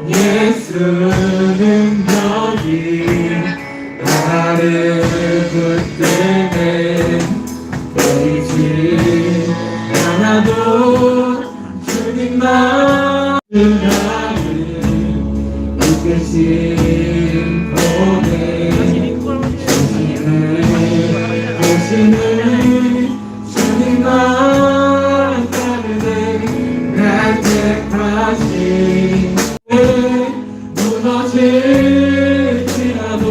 예수는 여기 나를 붙드네. 보이지 않아도 주님만 나를 이끄신 보내. 보시는 주님만 따르네. 날 택하신 무너질지라도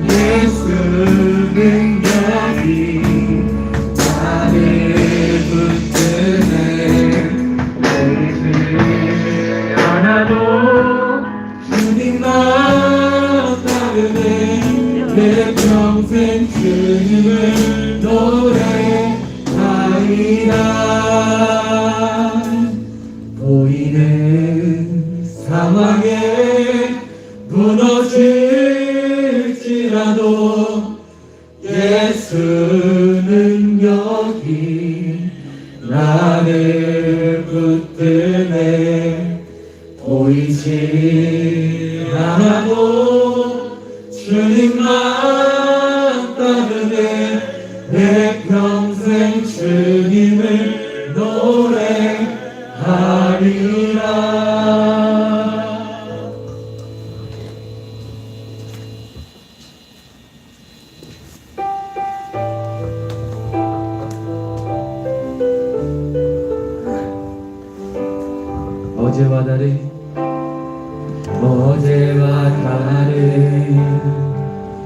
예수는 여기 나를 붙드네. 보이지 않아도 주님만 따르네. 내 평생 주님을 노래하리라. 보이는 상황에 무너질지라도 예수는 여기 나를 붙드네. 보이지 않아도 주님만 따르네. 내 평생 주님을 노래하리라. 어제와 다른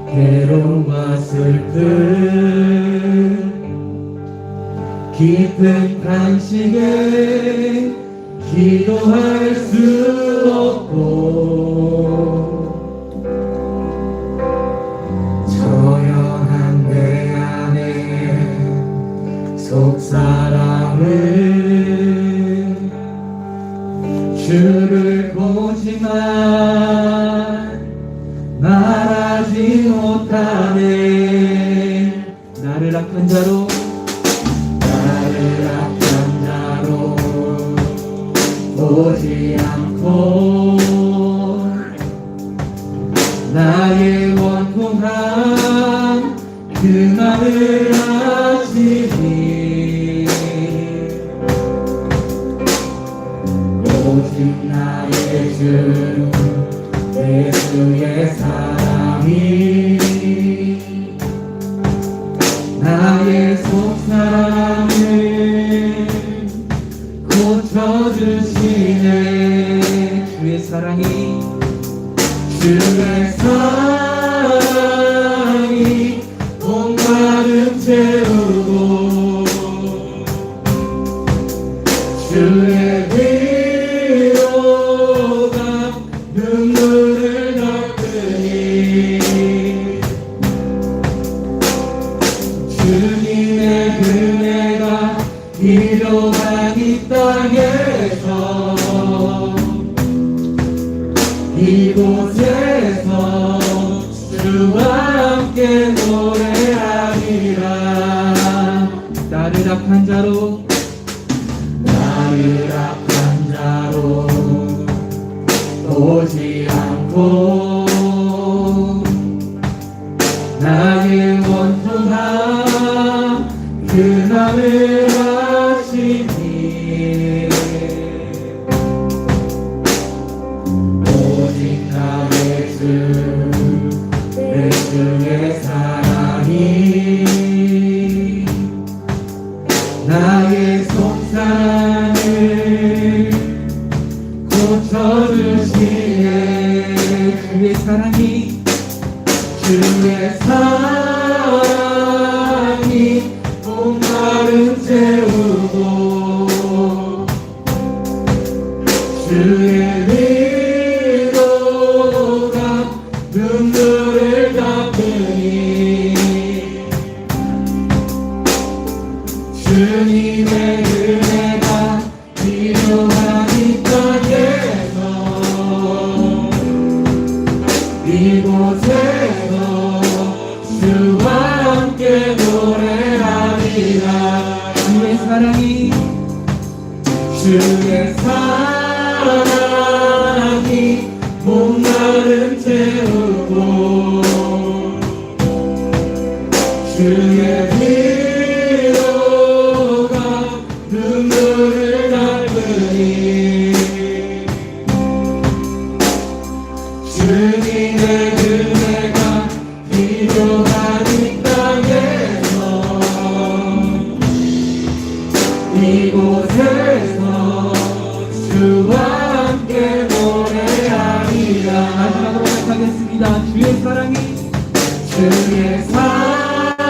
괴로움과 슬픔 깊은 탄식에 기도할 수 없고 처연한 내 안에 속사람을 주를 보지만 말하지 못하네. 나를 악한 자로 보지 않고 나의 원통한 그 맘을 아시니 오직 나의 주 예수의 사랑이 나의 속사람을 고쳐주시네. 주의 사랑이 온 가슴 채우고 주의 위로가 눈물을 닦으니 주님의 은혜가 필요한 이 땅에서 이곳에서 주와 함께 노래하리라. 나를 악한 자로 보지 않고 나의 원통한 그 맘을 아시니 오직 나의 주 예수의 사랑이 나의 속사람을 고쳐주시네. 주의 사랑이 온 마음 채우고 주의 위로가 눈물을 닦으니 주님의 은혜가 필요한 이 땅에서 이곳에서 주와 함께 노래하리라. 주의 사랑이 주의 사랑이 고백합니다. 주의 사랑이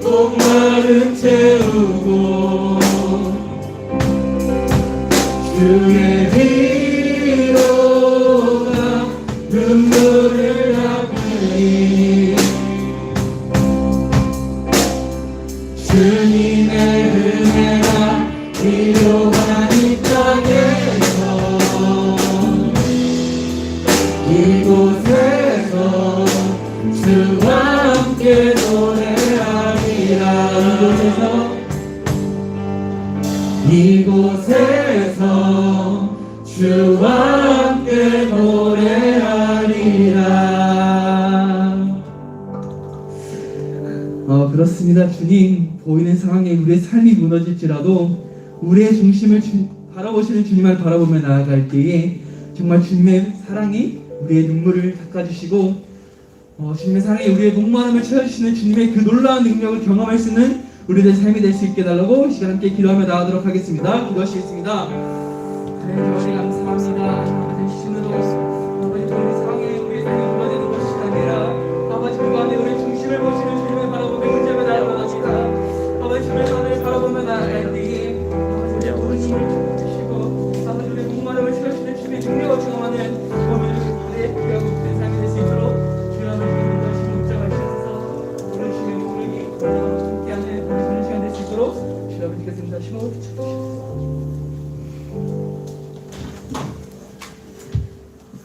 목마름 채우고 주의 위로가 눈물을 닦으니 주님의 은혜가 필요한 이 땅에서 이곳에서 주와 함께 노래하리라. 이곳에서 주와 함께 노래하리라. 그렇습니다. 주님, 보이는 상황에 우리의 삶이 무너질지라도 우리의 중심을 바라보시는 주님을 바라보며 나아갈 때에 정말 주님의 사랑이 우리의 눈물을 닦아주시고 주님의 사랑이 우리의 목마름을 채워주시는 주님의 그 놀라운 능력을 경험할 수 있는 우리들의 삶이 될 수 있게 달라고 시간 함께 기도하며 나아가도록 하겠습니다. 기도하시겠습니다. 하나님 감사합니다. 아버지 신으로 아버지 우리 상황에 우리의 삶이 무너지는 것이 아니라 아버지 그 안에 우리 중심을 보시는 주님을 바라보며 의지하며 나아갑니다. 아버지 주님의 하늘을 바라보며 나아갈 때에 아버지 우리의 모든 힘을 주시고 아버지 우리의 목마름을 채워주시는 주님의 능력을 경험하는 우리의 귀하고 큰 삶이 될 수 있도록 주여 하나님 다시 목자가 주셔서 오늘 주님의 목을 함께하는 그런 시간 될 수 있도록 주여 아버지께서 다시 목을 주십시오.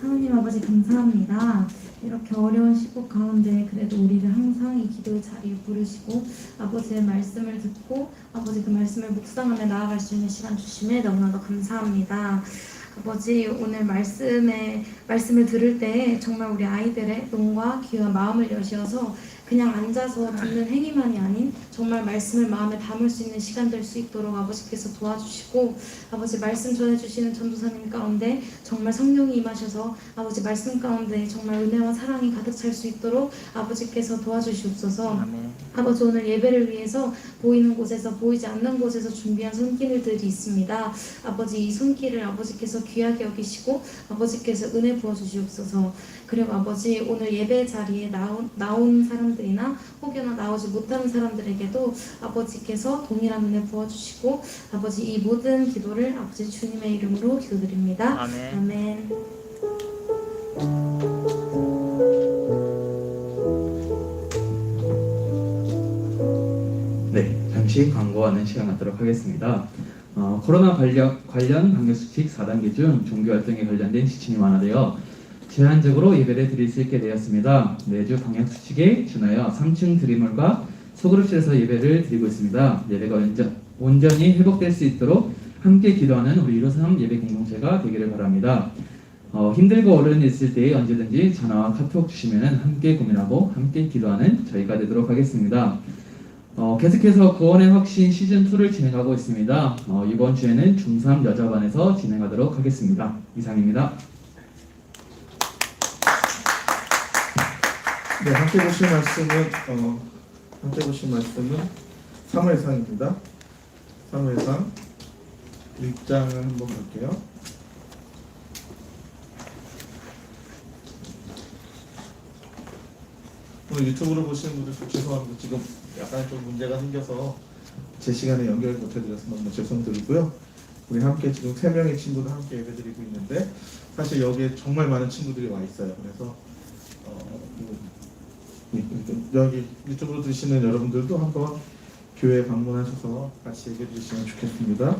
하나님 아버지 감사합니다. 이렇게 어려운 시국 가운데 그래도 우리를 항상 이 기도의 자리에 부르시고 아버지의 말씀을 듣고 아버지 그 말씀을 묵상하며 나아갈 수 있는 시간 주심에 너무나도 감사합니다. 아버지 오늘 말씀을 들을 때 정말 우리 아이들의 눈과 귀와 마음을 여시어서 그냥 앉아서 듣는 행위만이 아닌 정말 말씀을 마음에 담을 수 있는 시간 될 수 있도록 아버지께서 도와주시고 아버지 말씀 전해주시는 전도사님 가운데 정말 성령이 임하셔서 아버지 말씀 가운데 정말 은혜와 사랑이 가득 찰 수 있도록 아버지께서 도와주시옵소서. 아멘. 아버지 오늘 예배를 위해서 보이는 곳에서 보이지 않는 곳에서 준비한 손길들이 있습니다. 아버지 이 손길을 아버지께서 귀하게 여기시고 아버지께서 은혜 부어주시옵소서. 그리고 아버지 오늘 예배 자리에 나온 사람들이나 혹여나 나오지 못하는 사람들에게도 아버지께서 동일한 은혜 부어주시고 아버지 이 모든 기도를 아버지 주님의 이름으로 기도드립니다. 아멘. 아멘. 네, 잠시 광고하는 시간 갖도록 하겠습니다. 코로나 관련 방역수칙 4단계 중 종교활동에 관련된 지침이 완화되어 제한적으로 예배를 드릴 수 있게 되었습니다. 매주 방역수칙에 준하여 3층 드림홀과 소그룹실에서 예배를 드리고 있습니다. 예배가 온전히 회복될 수 있도록 함께 기도하는 우리 153 예배 공동체가 되기를 바랍니다. 힘들고 어려움이 있을 때 언제든지 전화와 카톡 주시면 함께 고민하고 함께 기도하는 저희가 되도록 하겠습니다. 계속해서 구원의 확신 시즌2를 진행하고 있습니다. 이번 주에는 중3 여자반에서 진행하도록 하겠습니다. 이상입니다. 네, 함께 보실 말씀은 사무엘상입니다. 사무엘상 1장을 한번 볼게요. 오늘 유튜브로 보시는 분들 죄송합니다. 지금 약간 좀 문제가 생겨서 제 시간에 연결 못해드려서 너무 죄송드리고요. 우리 함께 지금 3명의 친구들 함께 예배드리고 있는데 사실 여기에 정말 많은 친구들이 와 있어요. 그래서 여기 유튜브로 드시는 여러분들도 한번 교회 방문하셔서 같이 얘기해 주시면 좋겠습니다.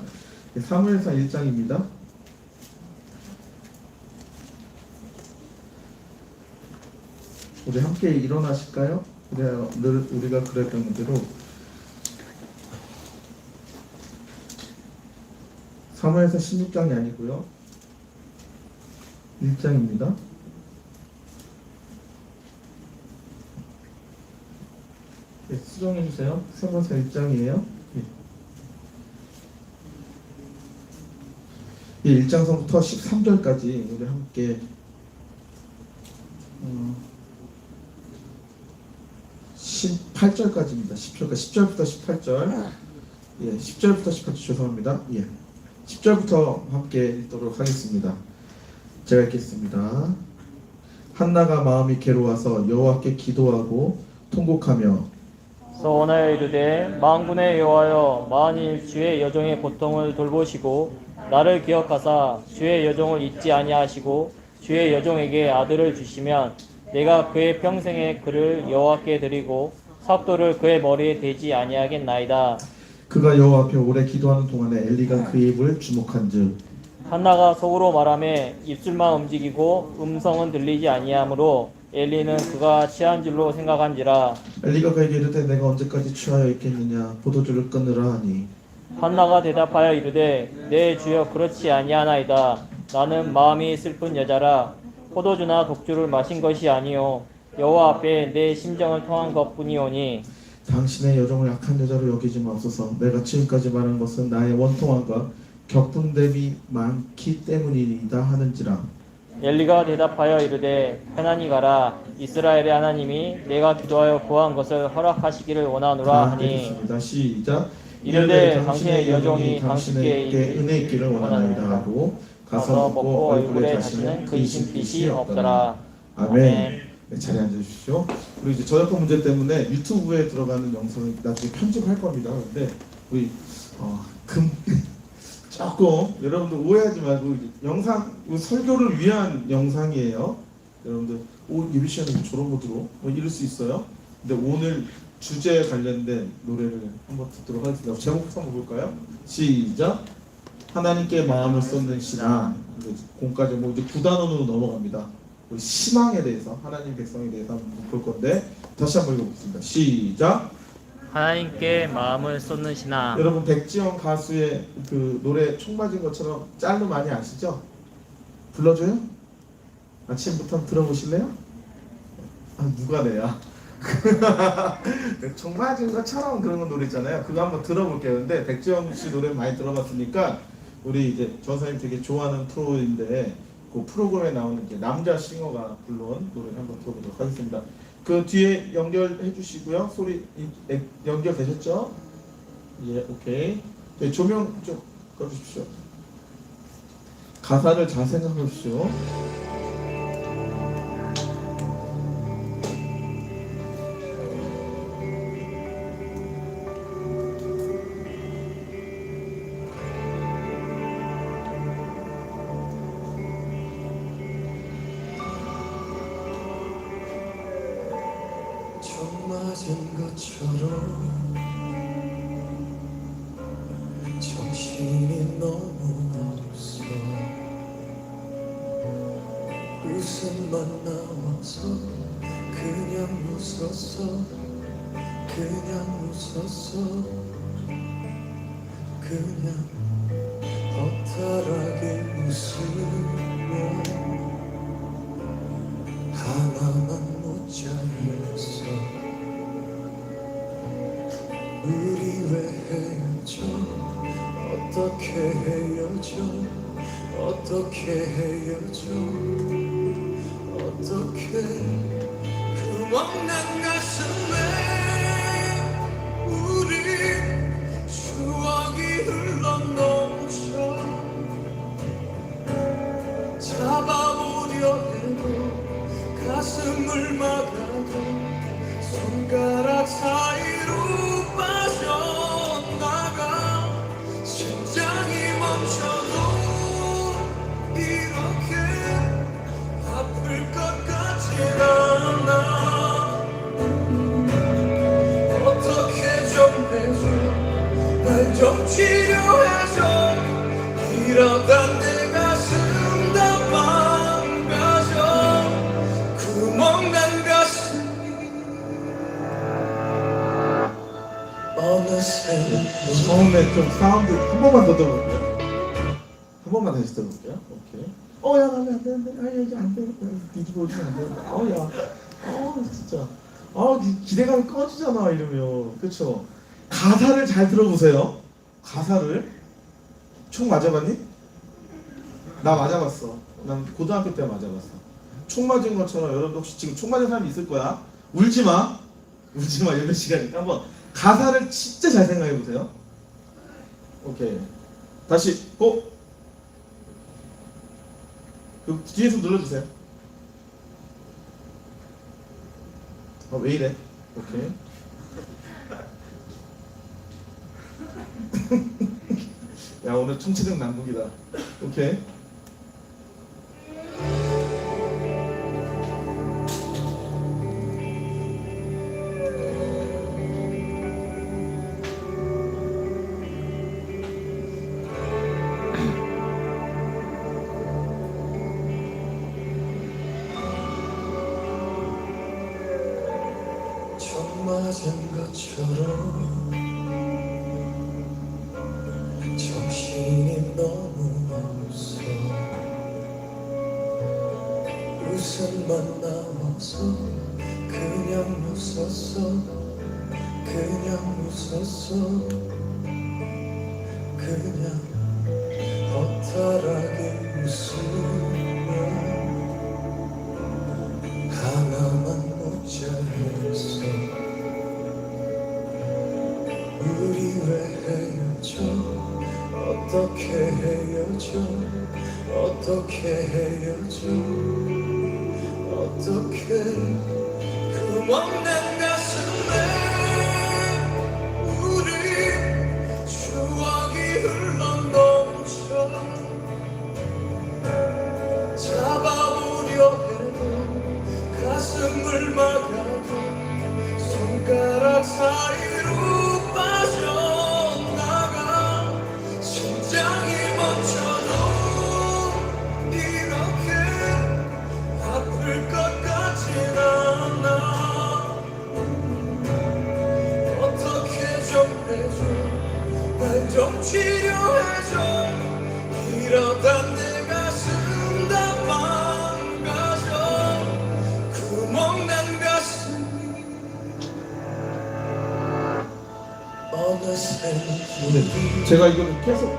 사무엘상 1장입니다. 우리 함께 일어나실까요? 우리가 그랬던 대로 사무엘상 16장이 아니고요 1장입니다. 네, 수정해주세요. 사무엘상 1장이에요. 예, 1장서부터 13절까지 우리 함께 18절까지입니다. 10절부터 18절. 예, 10절부터 18절 죄송합니다. 예, 10절부터 함께 읽도록 하겠습니다. 제가 읽겠습니다. 한나가 마음이 괴로워서 여호와께 기도하고 통곡하며 서원하여 이르되 만군의 여호와여 만일 주의 여종의 고통을 돌보시고 나를 기억하사 주의 여종을 잊지 아니하시고 주의 여종에게 아들을 주시면 내가 그의 평생에 그를 여호와께 드리고 삭도를 그의 머리에 대지 아니하겠나이다. 그가 여호와 앞에 오래 기도하는 동안에 엘리가 그의 입을 주목한즉 한나가 속으로 말하며 입술만 움직이고 음성은 들리지 아니하므로 엘리는 그가 취한 줄로 생각한지라. 엘리가 그에게 이르되 내가 언제까지 취하여 있겠느냐 포도주를 끊으라 하니 한나가 대답하여 이르되 내 주여 그렇지 아니하나이다. 나는 마음이 슬픈 여자라 포도주나 독주를 마신 것이 아니요 여호와 앞에 내 심정을 통한 것뿐이오니 당신의 여종을 악한 여자로 여기지 마소서. 내가 지금까지 말한 것은 나의 원통함과 격분됨이 많기 때문이다 하는지라. 엘리가 대답하여 이르되 편안히 가라. 이스라엘의 하나님이 내가 기도하여 구한 것을 허락하시기를 원하노라 하니 되겠습니다. 시작. 이르되 당신의 여종이 당신에게 은혜 있기를 원하나이다 하고 가서 먹고 얼굴에 다시는 근심빛이 없더라. 아멘. 네, 자리에 앉아주십시오. 그리고 이제 저작권 문제 때문에 유튜브에 들어가는 영상을 나중에 편집할 겁니다. 근데 우리 조금 여러분들 오해하지 말고 영상 설교를 위한 영상이에요. 여러분들 예비 시간에 저런 거 들어 이럴 수 있어요. 근데 오늘 주제에 관련된 노래를 한번 듣도록 하겠습니다. 제목 한번 볼까요? 시작. 하나님께 마음을 쏟는 신앙. 공까지 뭐 이제 9단원으로 넘어갑니다. 우리 신앙에 대해서 하나님 백성에 대해서 한번 볼 건데 다시 한번 읽어보겠습니다. 시작. 하나님께 마음을 쏟는 신앙. 여러분 백지영 가수의 그 노래 총 맞은 것처럼 짤로 많이 아시죠? 불러줘요? 아침부터 들어보실래요? 누가 내야? 총 맞은 것처럼 그런 노래 있잖아요. 그거 한번 들어볼게요. 근데 백지영 씨 노래 많이 들어봤으니까 우리 이제 전사님 되게 좋아하는 프로인데 그 프로그램에 나오는 이제 남자 싱어가 불러온 노래를 한번 들어보도록 하겠습니다. 그 뒤에 연결해 주시고요. 소리 연결되셨죠? 예, 오케이. 네, 조명 좀 꺼주십시오. 가사를 잘 생각해 주십시오. 총 맞은 것처럼 정신이 너무 없어. 웃음만 나와서 그냥 웃었어. 그냥 웃었어. 그냥 허탈하게 웃으며 하나만 묻자 했어. 우리 왜 헤어져? 어떻게 헤어져? 어떻게 헤어져? 어떻게 구멍난 가슴에 우리 추억이 흘러넘쳐. 잡아보려 해도 가슴을 막아도 손가락 사이로 빠져나가. 심장이 멈춰도 이렇게 아플 것 같진 않아. 어떻게 좀 해줘. 날 좀 치료해줘. 이러다 내 가슴 다 망가져. 구멍난 가슴이 어느새 처음에 좀 사운드 한 번만 더 들어볼게요. 한 번만 다시 들어볼게요. 오케이. 야, 안 돼. 이제 안 돼. 뒤집어 오시면 안 돼. 야. 진짜. 기대감이 꺼지잖아, 이러면. 그쵸? 가사를 잘 들어보세요. 가사를. 총 맞아봤니? 나 맞아봤어. 난 고등학교 때 맞아봤어. 총 맞은 것처럼 여러분도 혹시 지금 총 맞은 사람이 있을 거야. 울지 마. 예배 시간이니까 한번 가사를 진짜 잘 생각해 보세요. 오케이. 다시 고. 그 뒤에서 눌러주세요. 왜 이래? 오케이. 야, 오늘 충치등 난국이다. 오케이. 총 맞은 것처럼 정신이 너무 없어. 웃음만 나와서 그냥 웃었어. 그냥 웃었어. 그냥 허탈하게 웃으며 하나만 묻자 했어. 우리 왜 헤어져? 어떻게 헤어져? 어떻게 헤어져? 어떻게 구멍난 가슴에 우리 추억이 흘러넘쳐. 잡아보려 해도 가슴을 막아도 손가락 사이로 빠져나가. 심장이 멈춰도 이렇게 아플 것 같진 않아. 어떻게 좀 해줘. 날 좀 치료해줘. 이러다 내 가슴 다 망가져. 구멍난 가슴이 어느새 제가 이걸 계속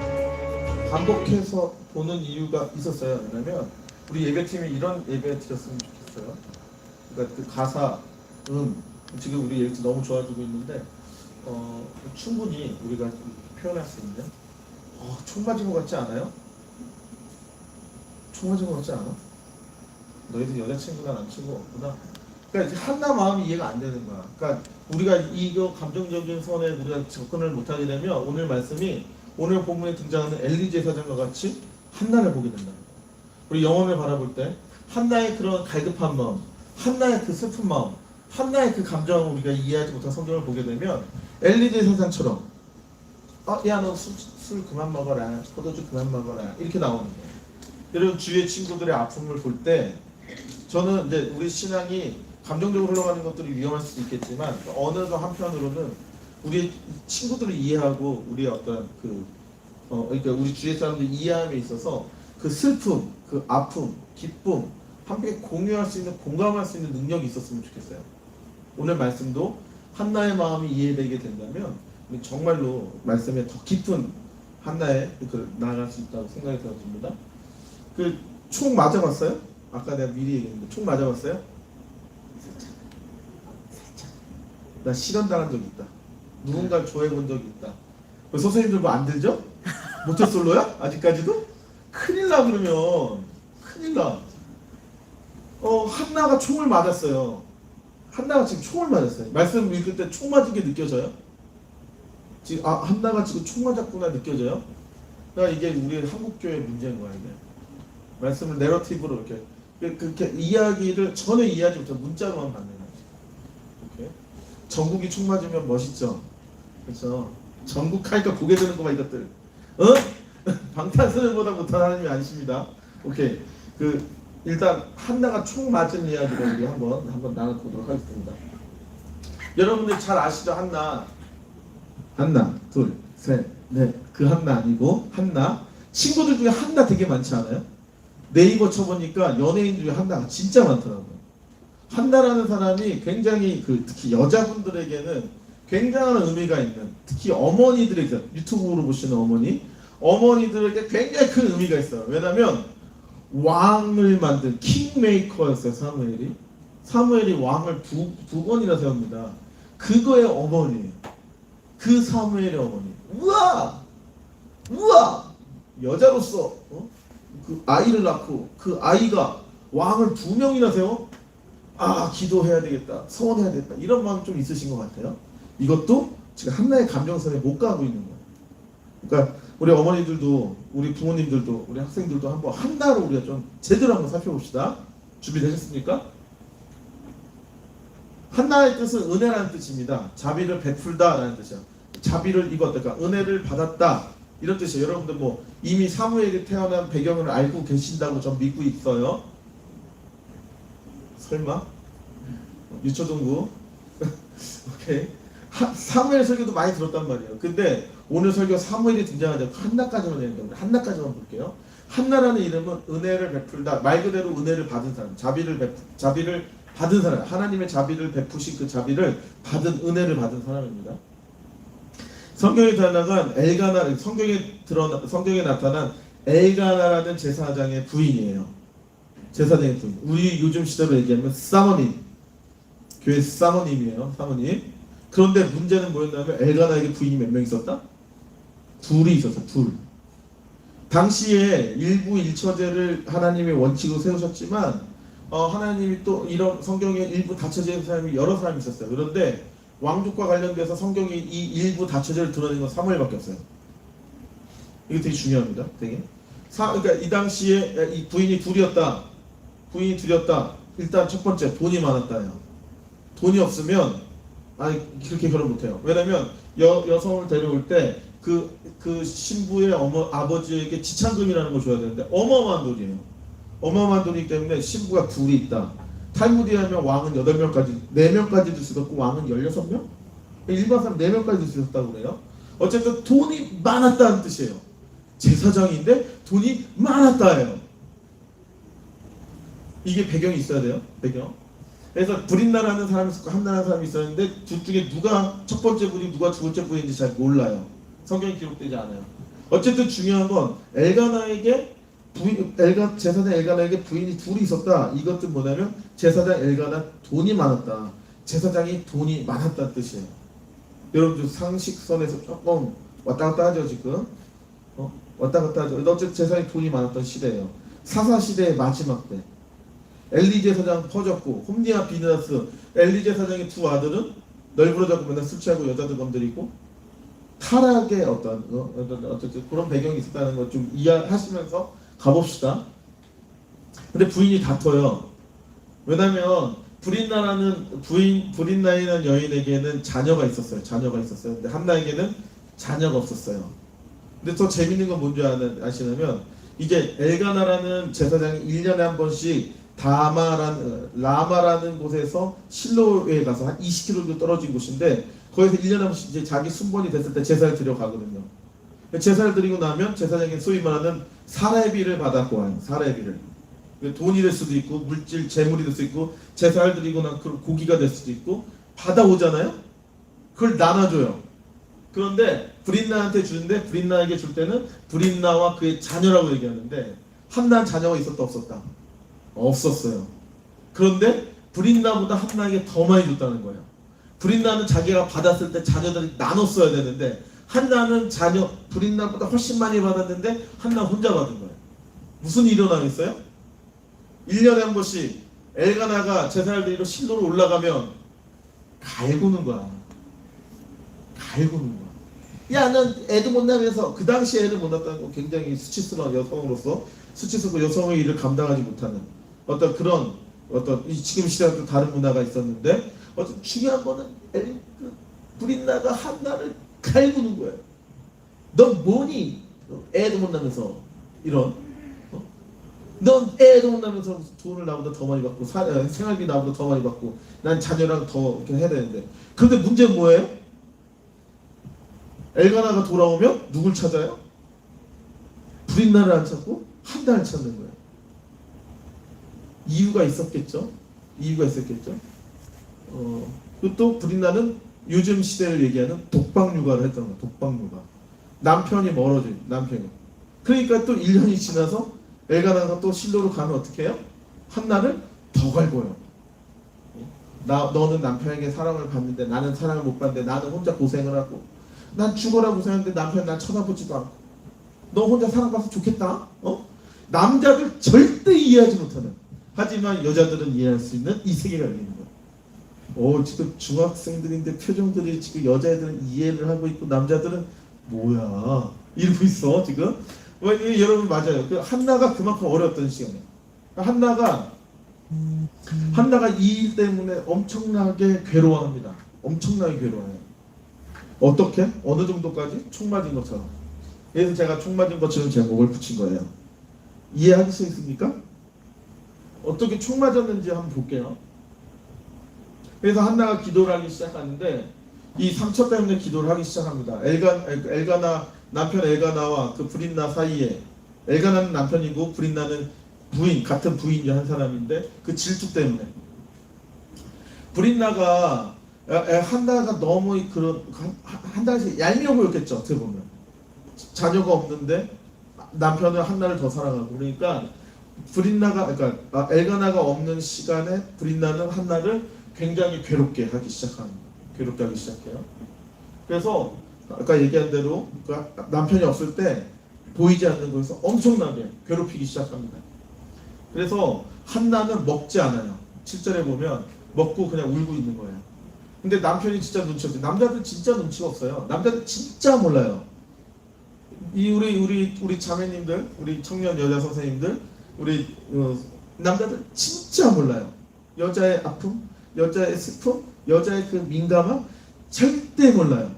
반복해서 보는 이유가 있었어요. 왜냐면 우리 예배팀이 이런 예배 드렸으면 좋겠어요. 그러니까 그 가사, 지금 우리 예배팀 너무 좋아지고 있는데 충분히 우리가 표현할 수 있는 총 맞은 것 같지 않아요? 총 맞은 것 같지 않아? 너희들 여자친구나 남친구 없구나. 그러니까 이제 한나 마음이 이해가 안 되는 거야. 그러니까 우리가 이거 감정적인 선에 우리가 접근을 못하게 되면 오늘 말씀이 오늘 본문에 등장하는 엘리 제사장과 같이 한나를 보게 된다는 거야. 우리 영혼을 바라볼 때 한나의 그런 갈급한 마음, 한나의 그 슬픈 마음, 한나의 그 감정을 우리가 이해하지 못한 성경을 보게 되면 엘리 제사장처럼 야 너 술 그만 먹어라, 포도주 그만 먹어라 이렇게 나오는 거예요. 여러분 주위의 친구들의 아픔을 볼 때 저는 이제 우리 신앙이 감정적으로 흘러가는 것들이 위험할 수도 있겠지만 어느 한편으로는 우리 친구들을 이해하고 우리의 어떤 그러니까 우리 주위의 사람들 이해함에 있어서 그 슬픔, 그 아픔, 기쁨 함께 공유할 수 있는 공감할 수 있는 능력이 있었으면 좋겠어요. 오늘 말씀도 한나의 마음이 이해되게 된다면 정말로 말씀에 더 깊은 한나의 그 나아갈 수 있다고 생각이 들어집니다. 그 총 맞아봤어요? 아까 내가 미리 얘기했는데 총 맞아봤어요? 살짝. 나 실현당한 적이 있다. 누군가를 좋아해본 적이 있다. 선생님들 뭐 안 들죠? 모태솔로야? 아직까지도? 큰일 나. 그러면 큰일 나. 한나가 총을 맞았어요. 한나가 지금 총을 맞았어요. 말씀 읽을 때 총 맞은 게 느껴져요? 지금 한나가 지금 총 맞았구나 느껴져요? 그러니까 이게 우리 한국교회 문제인 거야. 이게 말씀을 내러티브로 이렇게 이야기를 전혀 이해하지 못하고 문자로만 받는 거야. 전국이 총 맞으면 멋있죠. 그렇죠. 전국 하니까 보게 되는구만 이것들. 방탄소년보다 못한 하나님이 아니십니다. 오케이. 일단 한나가 총 맞은 이야기를 우리 한번 나눠보도록 하겠습니다. 여러분들 잘 아시죠? 한나 둘 셋 넷 그 한나 아니고 한나. 친구들 중에 한나 되게 많지 않아요? 네이버 쳐보니까 연예인 중에 한나가 진짜 많더라고요. 한나라는 사람이 굉장히 특히 여자분들에게는 굉장한 의미가 있는, 특히 어머니들에게, 유튜브로 보시는 어머니들에게 굉장히 큰 의미가 있어요. 왜냐면 왕을 만든 킹메이커였어요. 사무엘이 왕을 두 번이나 세웁니다. 그거의 어머니, 그 사무엘의 어머니. 우와 여자로서 그 아이를 낳고 그 아이가 왕을 2명이나 세워? 기도해야 되겠다, 서원해야 되겠다 이런 마음 좀 있으신 것 같아요. 이것도 지금 한나의 감정선에 못 가고 있는 거예요. 그러니까 우리 어머니들도, 우리 부모님들도, 우리 학생들도 한번 한나로 우리가 좀 제대로 한번 살펴봅시다. 준비되셨습니까? 한나의 뜻은 은혜라는 뜻입니다. 자비를 베풀다라는 뜻이야. 자비를 입었다, 그러니까 은혜를 받았다 이런 뜻이에요. 여러분들 뭐 이미 사무엘이 태어난 배경을 알고 계신다고 전 믿고 있어요. 설마? 유초동구? 오케이. 사무엘 설교도 많이 들었단 말이에요. 근데 오늘 설교 사무엘이 등장하지 않고 한나까지만 되는데 한나까지만 볼게요. 한나라는 이름은 은혜를 베풀다, 말 그대로 은혜를 받은 사람, 자비를 받은 사람, 하나님의 자비를 베푸신 그 자비를 받은, 은혜를 받은 사람입니다. 성경에 나타난 엘가나, 성경에 나타난 엘가나라는 제사장의 부인이에요. 제사장의 부인. 우리 요즘 시대로 얘기하면 사모님, 교회 사모님이에요. 사모님. 그런데 문제는 뭐였냐면 엘가나에게 부인이 몇 명 있었다? 둘이 있었어. 둘. 당시에 일부 일처제를 하나님의 원칙으로 세우셨지만 하나님이 또 이런 성경에 일부 다처제의 사람이 여러 사람이 있었어요. 그런데 왕족과 관련돼서 성경이 이 일부 다처제를 드러낸 건 사무엘밖에 없어요. 이게 되게 중요합니다. 되게. 그러니까 이 당시에 이 부인이 둘이었다. 일단 첫 번째 돈이 많았다요. 돈이 없으면 그렇게 결혼 못해요. 왜냐면 여성을 데려올 때 그 신부의 아버지에게 지참금이라는 걸 줘야 되는데 어마어마한 돈이에요. 어마어마한 돈이기 때문에 신부가 둘이 있다. 탈무드에 하면 왕은 8명까지, 4명까지 줄 수 있었고 왕은 16명? 일반 사람 4명까지 줄 수 있었다고 그래요. 어쨌든 돈이 많았다는 뜻이에요. 제사장인데 돈이 많았다예요. 이게 배경이 있어야 돼요. 배경. 그래서 브린나라는 사람이 있었고 한나라는 사람이 있었는데 둘 중에 누가 첫 번째 부인, 누가 두 번째 부인인지 잘 몰라요. 성경에 기록되지 않아요. 어쨌든 중요한 건 엘가나에게 제사장 엘가나에게 부인이 둘이 있었다. 이것도 뭐냐면 제사장 엘가나 돈이 많았다. 제사장이 돈이 많았다는 뜻이에요. 여러분들 상식선에서 조금 왔다 갔다 하죠 지금. 왔다 갔다 하죠. 어쨌든 제사장이 돈이 많았던 시대예요. 사사 시대의 마지막 때. 엘리 제사장 퍼졌고 홈니아 비느하스, 엘리 제사장의 두 아들은 널브러져고 맨날 술 취하고 여자들 건드리고 타락의 어떤 그런 배경이 있었다는 걸 좀 이해하시면서 가봅시다. 근데 부인이 다퉈요. 왜냐면 브린나이라는 여인에게는 자녀가 있었어요. 근데 한나에게는 자녀가 없었어요. 근데 더 재밌는 건 뭔지 아시냐면 이제 엘가나라는 제사장이 1년에 한 번씩 라마라는 곳에서 실로에 가서 한 20km 떨어진 곳인데 거기서 1년에 한 번씩 이제 자기 순번이 됐을 때 제사를 드려 가거든요. 제사를 드리고 나면 제사장이 소위 말하는 사례비를 받았고 와요. 사례비를. 돈이 될 수도 있고 물질 재물이 될 수도 있고 제사를 드리고 난 그 고기가 될 수도 있고 받아오잖아요. 그걸 나눠줘요. 그런데 브린나한테 주는데 브린나에게 줄 때는 브린나와 그의 자녀라고 얘기하는데 한나는 자녀가 있었다 없었다? 없었어요. 그런데 브린나보다 한나에게 더 많이 줬다는 거예요. 브린나는 자기가 받았을 때 자녀들이 나눴어야 되는데 한나는 자녀 브린나보다 훨씬 많이 받았는데 한나 혼자 받은 거예요. 무슨 일이 일어나겠어요? 1년에 한 번씩 엘가나가 제사를 드리러 실로로 올라가면 갈구는 거야. 야, 넌 애도 못 낳으면서 그 당시에 애를 못 낳았다는 거 굉장히 수치스러운 여성으로서 수치스럽고 여성의 일을 감당하지 못하는 어떤 그런 지금 시대와 또 다른 문화가 있었는데 어떤 중요한 거는 브린나가 한나를 갈구는 거예요. 넌 뭐니? 애도 못 낳으면서 이런 넌 애도 못 낳으면서 돈을 나보다 더 많이 받고 생활비 나보다 더 많이 받고 난 자녀랑 더 이렇게 해야 되는데 그런데 문제는 뭐예요? 엘가나가 돌아오면 누굴 찾아요? 브린나를 안 찾고 한나를 찾는 거예요. 이유가 있었겠죠. 그리고 또 브린나는 요즘 시대를 얘기하는 독박육아를 했던 거예요. 독박육아. 남편이 멀어진 남편이. 그러니까 또 1년이 지나서 엘가나가 또 실로로 가면 어떻게 해요? 한나를 더 갈고요. 너는 남편에게 사랑을 받는데 나는 사랑을 못 받는데 나는 혼자 고생을 하고 난 죽어라 고생하는데 남편 난 쳐다보지도 않고 너 혼자 사랑받아서 좋겠다. 남자들 절대 이해하지 못하는 하지만 여자들은 이해할 수 있는 이 세계가 열리는 거예요. 지금 중학생들인데 표정들이 지금 여자애들은 이해를 하고 있고 남자들은 뭐야 이러고 있어 지금. 여러분 맞아요. 한나가 그만큼 어려웠던 시간이에요. 한나가 이 일 때문에 엄청나게 괴로워합니다. 엄청나게 괴로워해요. 어떻게? 어느 정도까지? 총 맞은 것처럼. 그래서 제가 총 맞은 것처럼 제목을 붙인 거예요. 이해할 수 있습니까? 어떻게 총 맞았는지 한번 볼게요. 그래서 한나가 기도를 하기 시작하는데 이 상처 때문에 기도를 하기 시작합니다. 남편 엘가나와 그 브린나 사이에, 엘가나는 남편이고 브린나는 부인, 같은 부인 중 한 사람인데 그 질투 때문에 브린나가 한나가 너무 한나에서 얄미워 보였겠죠. 어떻게 보면 자녀가 없는데 남편은 한나를 더 사랑하고 그러니까 엘가나가 없는 시간에 브린나는 한나를 굉장히 괴롭게 하기 시작해요. 그래서 아까 얘기한 대로 남편이 없을 때 보이지 않는 곳에서 엄청나게 괴롭히기 시작합니다. 그래서 한나는 먹지 않아요. 7절에 보면 먹고 그냥 울고 있는 거예요. 근데 남편이 진짜 눈치 없어요. 남자들 진짜 눈치가 없어요. 남자들 진짜 몰라요. 우리 자매님들, 우리 청년 여자 선생님들, 남자들 진짜 몰라요. 여자의 아픔, 여자의 슬픔, 여자의 그 민감함 절대 몰라요.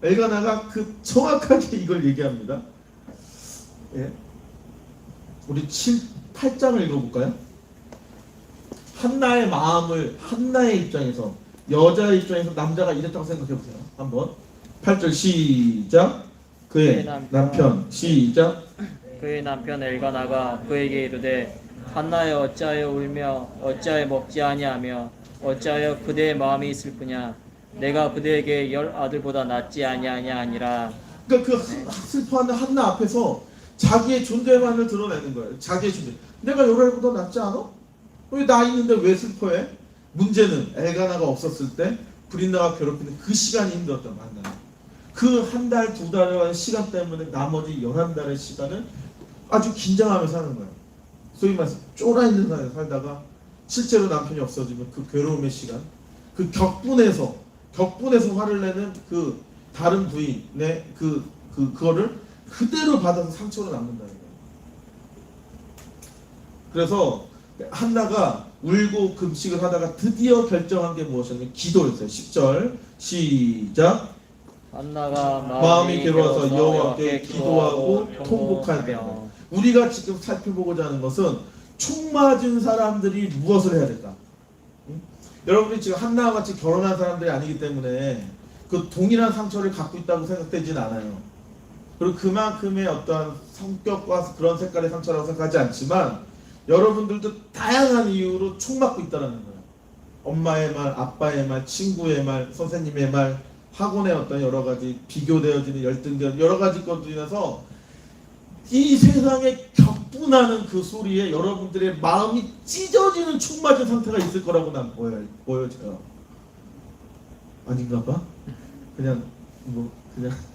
엘가나가 정확하게 이걸 얘기합니다. 예. 우리 8장을 읽어볼까요? 한나의 마음을 한나의 입장에서, 여자의 입장에서 남자가 이랬다고 생각해보세요. 한번 8절 시작. 그의 남편 시작. 그의 남편 엘가나가 그에게 이르되 한나여 어찌하여 울며 어찌하여 먹지 아니하며 어찌하여 그대의 마음이 슬프냐. 내가 그대에게 10 아들보다 낫지 아니하냐 아니라. 그러니까 슬퍼하는 한나 앞에서 자기의 존재만을 드러내는 거예요. 자기의 존재. 내가 10알보다 낫지 않아? 왜 나 있는데 왜 슬퍼해? 문제는 엘가나가 없었을 때 브린나가 괴롭히는 그 시간이 힘들었단 말이야. 그 한 달, 두 달의 시간 때문에 나머지 11달의 시간을 아주 긴장하며 사는 거예요. 소위 말해서 쫄아있는 사람에 살다가 실제로 남편이 없어지면 그 괴로움의 시간, 그 격분에서 화를 내는 그 다른 부인의 그거를 그대로 받아서 상처로 남는다는 거예요. 그래서 한나가 울고 금식을 하다가 드디어 결정한 게 무엇이냐면 기도였어요. 10절 시작. 한나가 마음이 괴로워서 여호와께 기도하고 통곡하며. 우리가 지금 살펴보고자 하는 것은 총 맞은 사람들이 무엇을 해야 될까? 여러분들이 지금 한나와 같이 결혼한 사람들이 아니기 때문에 그 동일한 상처를 갖고 있다고 생각되진 않아요. 그리고 그만큼의 어떠한 성격과 그런 색깔의 상처라고 생각하지 않지만 여러분들도 다양한 이유로 총 맞고 있다는 거예요. 엄마의 말, 아빠의 말, 친구의 말, 선생님의 말, 학원의 어떤 여러 가지 비교되어지는 열등된 여러 가지 것들로 인해서 이 세상에 격분하는 그 소리에 여러분들의 마음이 찢어지는 총 맞은 상태가 있을 거라고 난 보여져요. 아닌가 봐? 그냥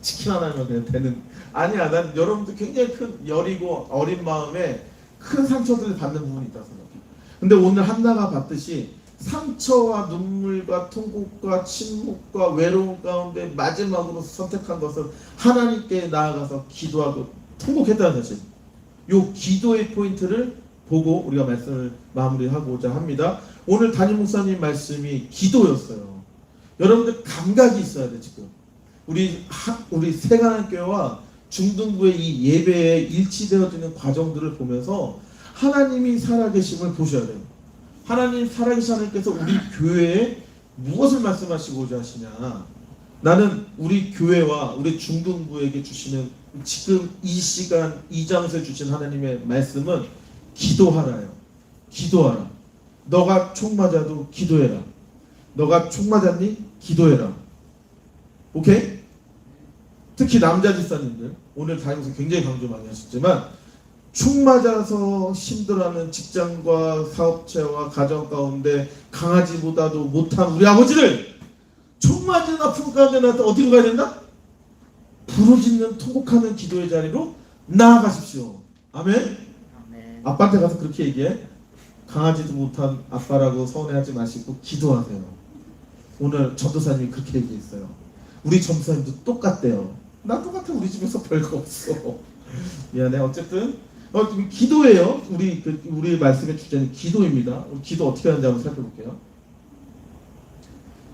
치킨 하나면 그냥 되는. 아니야, 난 여러분들 굉장히 큰 여리고 어린 마음에 큰 상처들을 받는 부분이 있다고 생각해. 근데 오늘 한나가 봤듯이 상처와 눈물과 통곡과 침묵과 외로움 가운데 마지막으로 선택한 것은 하나님께 나아가서 기도하고 통곡했다는 사실. 요 기도의 포인트를 보고 우리가 말씀을 마무리하고자 합니다. 오늘 담임 목사님 말씀이 기도였어요. 여러분들 감각이 있어야 돼. 지금 우리 세가난교회와 중등부의 이 예배에 일치되어지는 과정들을 보면서 하나님이 살아계심을 보셔야 돼요. 하나님 살아계신 하나님께서 우리 교회에 무엇을 말씀하시고자 하시냐. 나는 우리 교회와 우리 중등부에게 주시는 지금 이 시간 이 장소에 주신 하나님의 말씀은 기도하라요. 기도하라. 너가 총 맞아도 기도해라. 너가 총 맞았니? 기도해라. 오케이? 특히 남자 집사님들 오늘 다니면서 굉장히 강조 많이 하셨지만 총 맞아서 힘들어하는 직장과 사업체와 가정 가운데 강아지보다도 못한 우리 아버지를 총 맞은 아픔 가운데 나한테 어디로 가야 된다? 부르짖는 통곡하는 기도의 자리로 나아가십시오. 아멘? 아멘. 아빠한테 가서 그렇게 얘기해. 강하지도 못한 아빠라고 서운해하지 마시고 기도하세요. 오늘 전도사님이 그렇게 얘기했어요. 우리 전도사님도 똑같대요. 나 똑같아. 우리 집에서 별거 없어. 미안해. 어쨌든 기도예요. 우리 말씀의 주제는 기도입니다. 우리 기도 어떻게 하는지 한번 살펴볼게요.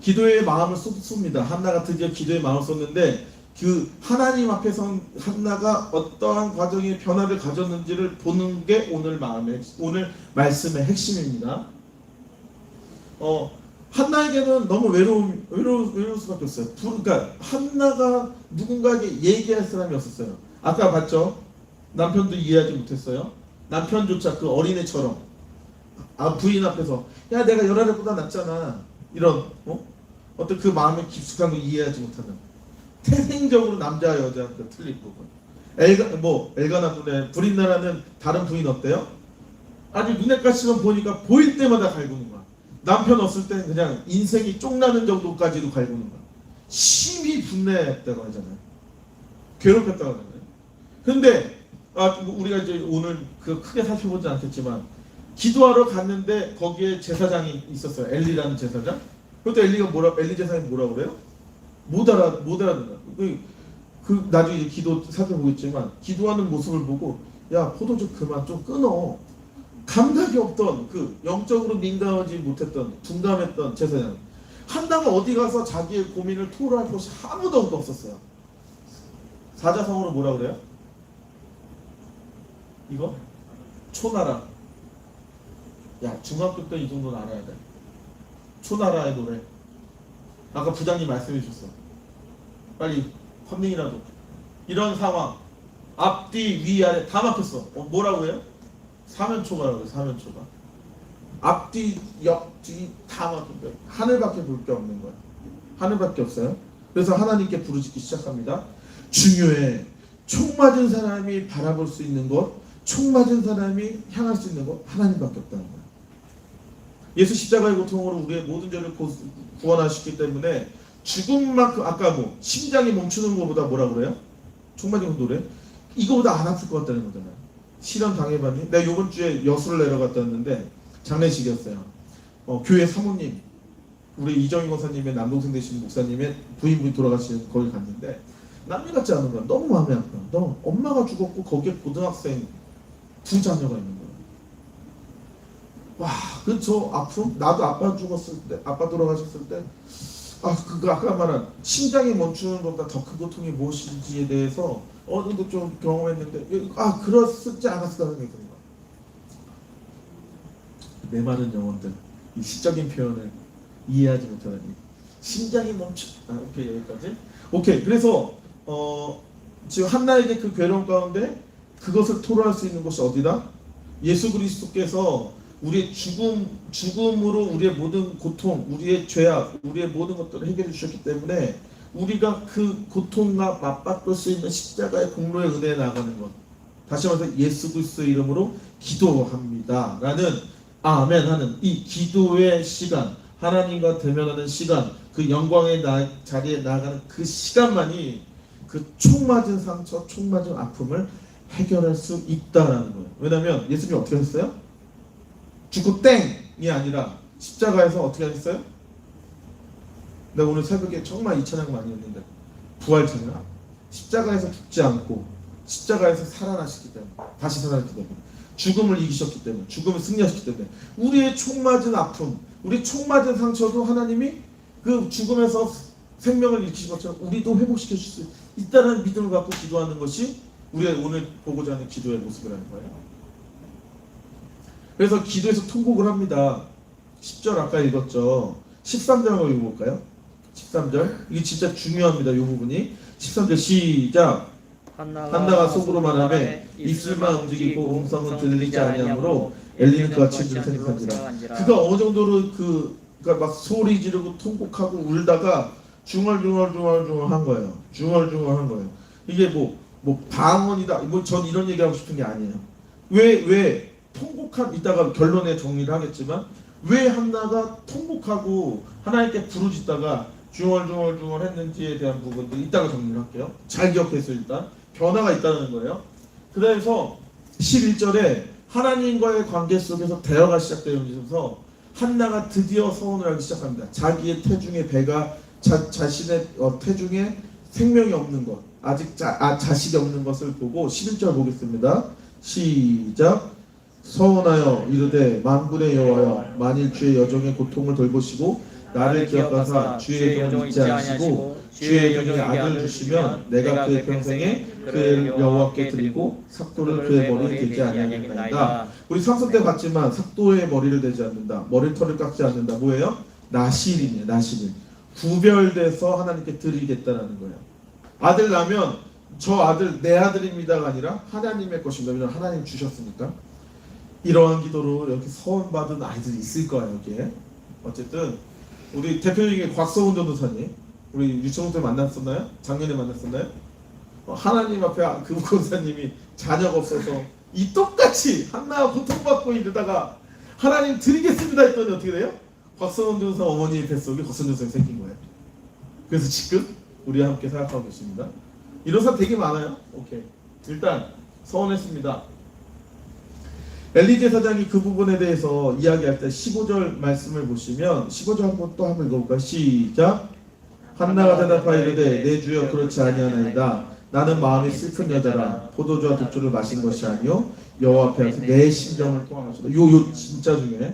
기도의 마음을 쏟습니다. 한나가 드디어 기도의 마음을 쏟는데 그 하나님 앞에서 한나가 어떠한 과정의 변화를 가졌는지를 보는 게 오늘 말씀의 핵심입니다. 한나에게는 너무 외로울 수밖에 없어요. 그러니까 한나가 누군가에게 얘기할 사람이 없었어요. 아까 봤죠? 남편도 이해하지 못했어요. 남편조차 그 어린애처럼 부인 앞에서 야 내가 열아래보다 낫잖아 이런 어떤 그 마음의 깊숙한 걸 이해하지 못하는 태생적으로 남자와 여자가 틀린 부분. 엘가나 눈에 불인나라는 다른 부인 어때요? 아주 눈엣가시만 보니까 보일 때마다 갈구는 거야. 남편 없을 때는 그냥 인생이 쪽나는 정도까지도 갈구는 거야. 심히 분내했다고 하잖아요. 괴롭혔다고 하잖아요. 근데 우리가 이제 오늘 그 크게 살펴보지 않겠지만 기도하러 갔는데 거기에 제사장이 있었어요. 엘리라는 제사장. 그때 엘리 제사장이 뭐라 그래요? 못 알아듣는. 그 나중에 이제 기도 살펴보겠지만 기도하는 모습을 보고 야 포도주 그만 좀 끊어. 감각이 없던 그 영적으로 민감하지 못했던 둔감했던 제사장. 한나가 어디 가서 자기의 고민을 토로할 곳이 아무도 없었어요. 사자성어로 뭐라 그래요? 이거? 초나라. 야 중학교 때 이 정도는 알아야 돼. 초나라의 노래. 아까 부장님 말씀해 주셨어. 빨리 컨닝이라도. 이런 상황. 앞뒤 위아래 다 막혔어. 뭐라고 해요? 사면초가라고 해요. 사면초가. 앞뒤 옆뒤 다 막힌 거예요. 하늘밖에 볼 게 없는 거예요. 하늘밖에 없어요. 그래서 하나님께 부르짖기 시작합니다. 중요해. 총 맞은 사람이 바라볼 수 있는 것, 총 맞은 사람이 향할 수 있는 것 하나님밖에 없다는 거예요. 예수 십자가의 고통으로 우리의 모든 죄를 구원하셨기 때문에 죽음만큼 아까 심장이 멈추는 것보다 뭐라 그래요? 총 맞은 노래? 이거보다 안 아플 것 같다는 거잖아요. 실현 당해봤니? 내가 이번 주에 여수를 내려갔다 왔는데 장례식이었어요. 교회 사모님 우리 이정희 권사님의 남동생 되시는 목사님의 부인분이 돌아가신 거기 갔는데 남미 같지 않은 거야. 너무 마음이 아파. 너 엄마가 죽었고 거기에 고등학생 2 자녀가 있는 거야. 와, 그 저 아픔? 나도 아빠 죽었을 때, 아빠 돌아가셨을 때, 그거 아까 말한 심장이 멈추는 것보다 더 큰 고통이 무엇인지에 대해서 어느 정도 좀 경험했는데, 그렇지 않았을까 생각이 드는 거야. 메마른 영혼들, 이 시적인 표현을 이해하지 못하다니. 심장이 오케이, 여기까지. 오케이, 그래서 지금 한나에게 그 괴로움 가운데 그것을 토로할 수 있는 곳이 어디다? 예수 그리스도께서 우리의 죽음으로 우리의 모든 고통, 우리의 죄악, 우리의 모든 것들을 해결해 주셨기 때문에 우리가 그 고통과 맞바꿀 수 있는 십자가의 공로의 은혜에 나가는 것. 다시 말해서 예수 그리스도의 이름으로 기도합니다. 라는 아멘 하는 이 기도의 시간, 하나님과 대면하는 시간, 그 영광의 자리에 나아가는 그 시간만이 그 총 맞은 상처, 총 맞은 아픔을 해결할 수 있다라는 거예요. 왜냐하면 예수님이 어떻게 했어요? 죽고 땡이 아니라 십자가에서 어떻게 하셨어요? 내가 오늘 새벽에 정말 이 찬양 많이 했는데 부활 찬양. 십자가에서 죽지 않고 십자가에서 살아나셨기 때문에, 다시 살아났기 때문에, 죽음을 이기셨기 때문에, 죽음을 승리하셨기 때문에 우리의 총 맞은 아픔, 우리 총 맞은 상처도 하나님이 그 죽음에서 생명을 일으키신 것처럼 우리도 회복시켜 주실 수 있다는 믿음을 갖고 기도하는 것이 우리가 오늘 보고자 하는 기도의 모습이라는 거예요. 그래서 기도에서 통곡을 합니다. 10절 아까 읽었죠. 13절 한번 읽어볼까요? 13절. 이게 진짜 중요합니다. 이 부분이. 13절 시작. 한나가 속으로 말하매 입술만 움직이고 음성은 들리지 아니하므로 엘리는 그와 친구를 생각한지라. 그가 어느 정도로 그러니까 막 소리 지르고 통곡하고 울다가 중얼중얼한 거예요. 중얼중얼한 거예요. 이게 뭐 방언이다. 전 이런 얘기하고 싶은 게 아니에요. 왜 이따가 결론에 정리를 하겠지만 왜 한나가 통곡하고 하나님께 부르짖다가 중얼중얼 했는지에 대한 부분들 이따가 정리를 할게요. 잘 기억해서 일단 변화가 있다는 거예요. 그래서 11절에 하나님과의 관계 속에서 대화가 시작되면서 한나가 드디어 서원을 하기 시작합니다. 자기의 태중의 배가 자신의 태중에 생명이 없는 것, 아직 자식이 없는 것을 보고 11절 보겠습니다. 시작. 서원하여 이르되 만군의 여호와여 만일 주의 여종의 고통을 돌보시고 나를 기억하사 주의 여종을 잊지 않으시고 주의 여종에게 아들을 주시면 내가 그의 평생에 그의 여호와께 드리고 삭도를 그의 머리에 대지 아니하겠나이다. 우리 상서 때 봤지만 삭도의 머리를 대지 않는다, 머리털을 깎지 않는다. 뭐예요? 나실이네. 나실인 구별돼서 하나님께 드리겠다라는 거예요. 아들 나면 저 아들 내 아들입니다가 아니라 하나님의 것입니다. 왜냐하면 하나님 주셨으니까. 이러한 기도로 이렇게 서원받은 아이들이 있을 거예요. 여기에 어쨌든 우리 대표적인 곽서훈 전도사님, 우리 유치원 때 만났었나요? 작년에 만났었나요? 하나님 앞에 그 권사님이 자녀가 없어서 이 똑같이 한나가 고통받고 이러다가 하나님 드리겠습니다 했더니 어떻게 돼요? 곽서훈 전도사 어머니의 뱃속에 곽서훈 전도사가 생긴 거예요. 그래서 지금 우리와 함께 생각하고 계십니다. 이런 사람 되게 많아요. 오케이. 일단 서원했습니다. 엘리 제사장이 그 부분에 대해서 이야기할 때 15절 말씀을 보시면 15절 한번 또 한번 읽어볼까요? 시작. 한나가 대답하여 이르되 내 주여 그렇지 아니하나이다. 나는 마음이 슬픈 여자라 포도주와 독주를 마신 것이 아니요 여호와 앞에 와서 내 심정을 통하시다. 요 진짜 중요해.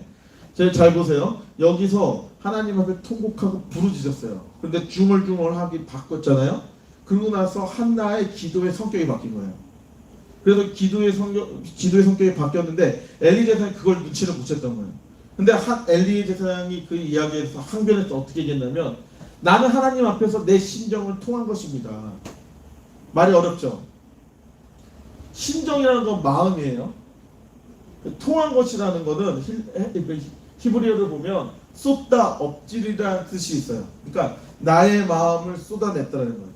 잘 보세요. 여기서 하나님 앞에 통곡하고 부르짖었어요. 근데 중얼중얼하기 바꿨잖아요. 그러고 나서 한나의 기도의 성격이 바뀐 거예요. 그래서 기도의 성격이 바뀌었는데 엘리 제사장이 그걸 눈치를 못 챘던 거예요. 근데 엘리 제사장이 그 이야기에서 항변에서 어떻게 얘기했냐면 나는 하나님 앞에서 내 심정을 통한 것입니다. 말이 어렵죠? 심정이라는 건 마음이에요. 통한 것이라는 거는 히브리어를 보면 쏟다 엎질이라는 뜻이 있어요. 그러니까 나의 마음을 쏟아냈다는 거예요.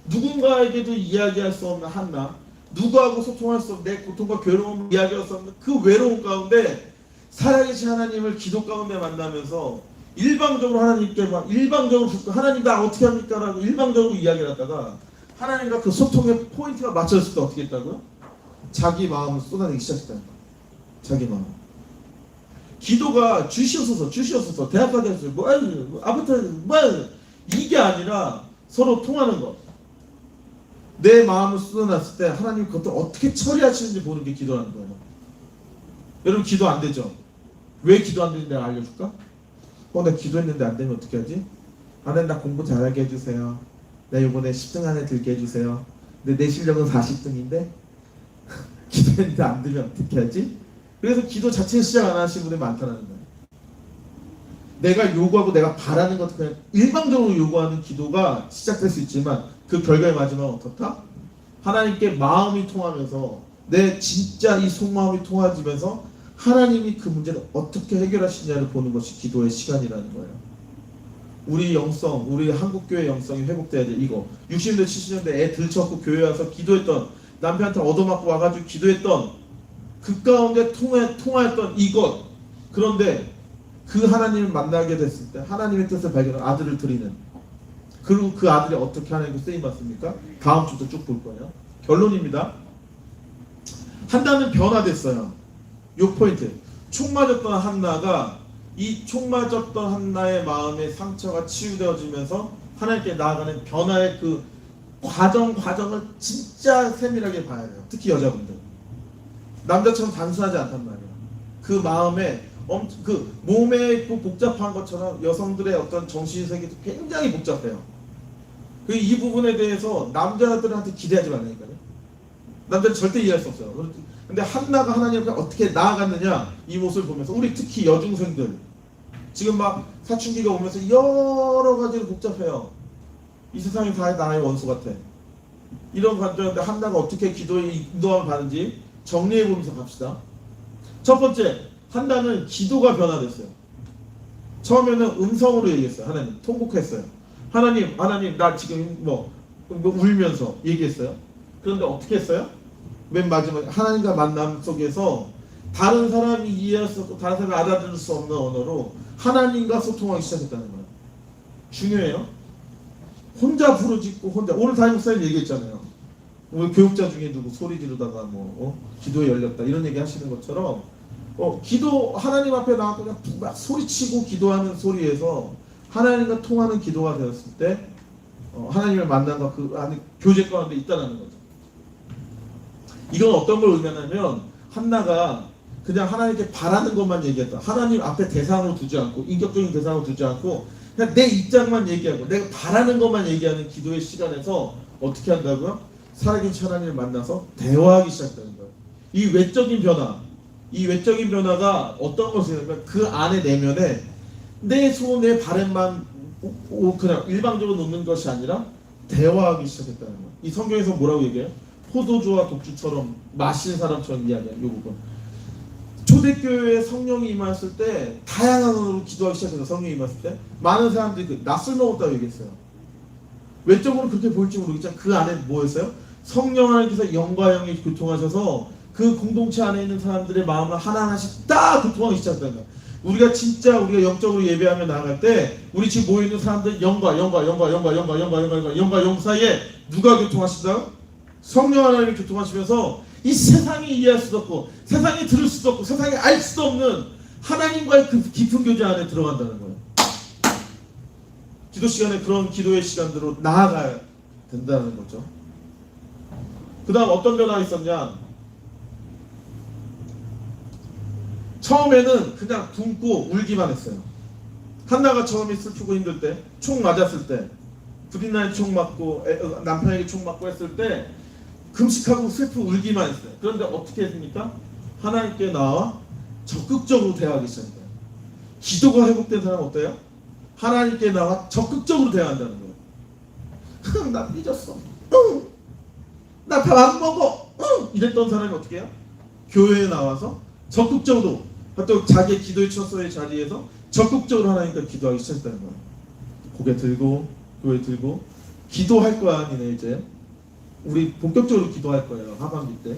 누군가에게도 이야기할 수 없는 한나, 누구하고 소통할 수 없는 내 고통과 괴로움을 이야기할 수 없는 그 외로움 가운데 살아계신 하나님을 기도 가운데 만나면서 일방적으로 하나님께 일방적으로 하나님 나 어떻게 합니까? 라고 일방적으로 이야기를 하다가 하나님과 그 소통의 포인트가 맞춰졌을 때 어떻게 했다고요? 자기 마음을 쏟아내기 시작했다는 거예요. 자기 마음. 기도가 주시옵소서 대학가게 해주세요 아무튼 이게 아니라 서로 통하는 것. 내 마음을 쏟아놨을 때 하나님 그것을 어떻게 처리하시는지 보는 게 기도라는 거예요. 여러분 기도 안 되죠? 왜 기도 안 되는지 내가 알려줄까? 나 기도했는데 안 되면 어떻게 하지? 하나님 나 공부 잘하게 해주세요. 나 이번에 10등 안에 들게 해주세요. 근데 내 실력은 40등인데 기도했는데 안 되면 어떻게 하지? 그래서 기도 자체를 시작 안 하시는 분들이 많다는 거예요. 내가 요구하고 내가 바라는 것도 그냥 일방적으로 요구하는 기도가 시작될 수 있지만 그 결과의 마지막은 어떻다? 하나님께 마음이 통하면서 내 진짜 이 속마음이 통하면서 하나님이 그 문제를 어떻게 해결하시냐를 보는 것이 기도의 시간이라는 거예요. 우리 영성, 우리 한국교회 영성이 회복돼야 돼. 이거 60년대 70년대 애 들쳐갖고 교회 와서 기도했던, 남편한테 얻어맞고 와가지고 기도했던 그 가운데 통하였던 이것. 그런데 그 하나님을 만나게 됐을 때 하나님의 뜻을 발견한 아들을 드리는, 그리고 그 아들이 어떻게 하나님께 쓰임받습니까? 다음 주도 쭉 볼 거예요. 결론입니다. 한나는 변화됐어요. 요 포인트. 총 맞았던 한나가 이 총 맞았던 한나의 마음의 상처가 치유되어지면서 하나님께 나아가는 변화의 그 과정을 진짜 세밀하게 봐야 돼요. 특히 여자분들. 남자처럼 단순하지 않단 말이에요. 그 마음에 그 몸에 있고 복잡한 것처럼 여성들의 어떤 정신세계도 굉장히 복잡해요. 이 부분에 대해서 남자들한테 기대하지 말라니까요. 남자는 절대 이해할 수 없어요. 근데 한나가 하나님께 어떻게 나아갔느냐, 이 모습을 보면서 우리 특히 여중생들 지금 막 사춘기가 오면서 여러 가지로 복잡해요. 이 세상이 다 나의 원수 같아. 이런 관점인데 한나가 어떻게 기도의 인도함을 받는지 정리해보면서 갑시다. 첫 번째, 한나는 기도가 변화됐어요. 처음에는 음성으로 얘기했어요. 하나님 통곡했어요. 하나님 나 지금 뭐 울면서 얘기했어요. 그런데 어떻게 했어요? 맨 마지막에 하나님과 만남 속에서 다른 사람이 이해할 수 없고 다른 사람이 알아들을 수 없는 언어로 하나님과 소통하기 시작했다는 거예요. 중요해요. 혼자 부르짖고 혼자, 오늘 담임 목사님 얘기했잖아요. 우리 교육자 중에 누구 소리 지르다가 기도에 열렸다 이런 얘기 하시는 것처럼 기도 하나님 앞에 나와서 그냥 막 소리치고 기도하는 소리에서 하나님과 통하는 기도가 되었을 때 하나님을 만난과 그 안에 교제 가운데 있다는 거죠. 이건 어떤 걸 의미하냐면 한나가 그냥 하나님께 바라는 것만 얘기했다. 하나님 앞에 대상으로 두지 않고 인격적인 대상으로 두지 않고 그냥 내 입장만 얘기하고 내가 바라는 것만 얘기하는 기도의 시간에서 어떻게 한다고요? 살아계신 하나님을 만나서 대화하기 시작한다는 거예요. 이 외적인 변화가 어떤 것이냐면 그 안에 내면에 내 소원, 내 바램만 그냥 일방적으로 놓는 것이 아니라 대화하기 시작했다는 거예요. 이 성경에서 뭐라고 얘기해요? 포도주와 독주처럼 마시는 사람처럼 이야기해요. 이 부분. 초대교회에 성령이 임했을 때 다양한 언어로 기도하기 시작해서 성령이 임했을 때 많은 사람들이 낯설 먹었다고 얘기했어요. 외적으로 그렇게 보일지 모르겠지만 그 안에 뭐였어요? 성령 하나님께서 영과 영이 교통하셔서 그 공동체 안에 있는 사람들의 마음을 하나하나씩 다 교통하기 시작했다는 거예요. 우리가 영적으로 예배하며 나아갈 때 우리 지금 모여있는 사람들 영과 영 사이에 누가 교통하시다? 성령 하나님이 교통하시면서 이 세상이 이해할 수도 없고 세상이 들을 수도 없고 세상이 알 수도 없는 하나님과의 그 깊은 교제 안에 들어간다는 거예요. 기도 시간에 그런 기도의 시간대로 나아가야 된다는 거죠. 그 다음 어떤 변화가 있었냐? 처음에는 그냥 굶고 울기만 했어요. 한나가 처음에 슬프고 힘들 때, 총 맞았을 때, 브릿나에 총 맞고 남편에게 총 맞고 했을 때 금식하고 슬프고 울기만 했어요. 그런데 어떻게 했습니까? 하나님께 나와 적극적으로 대화하기 시작했어요. 기도가 회복된 사람은 어때요? 하나님께 나와 적극적으로 대화한다는 거예요. 나 삐졌어. 나 밥 안 먹어. 이랬던 사람이 어떻게 해요? 교회에 나와서 적극적으로 또 자기의 기도의 처소의 자리에서 적극적으로 하나님께 기도하기 시작했다는 거예요. 고개 들고 교회 들고 기도할 거야 니네 이제. 우리 본격적으로 기도할 거예요. 하반기 때.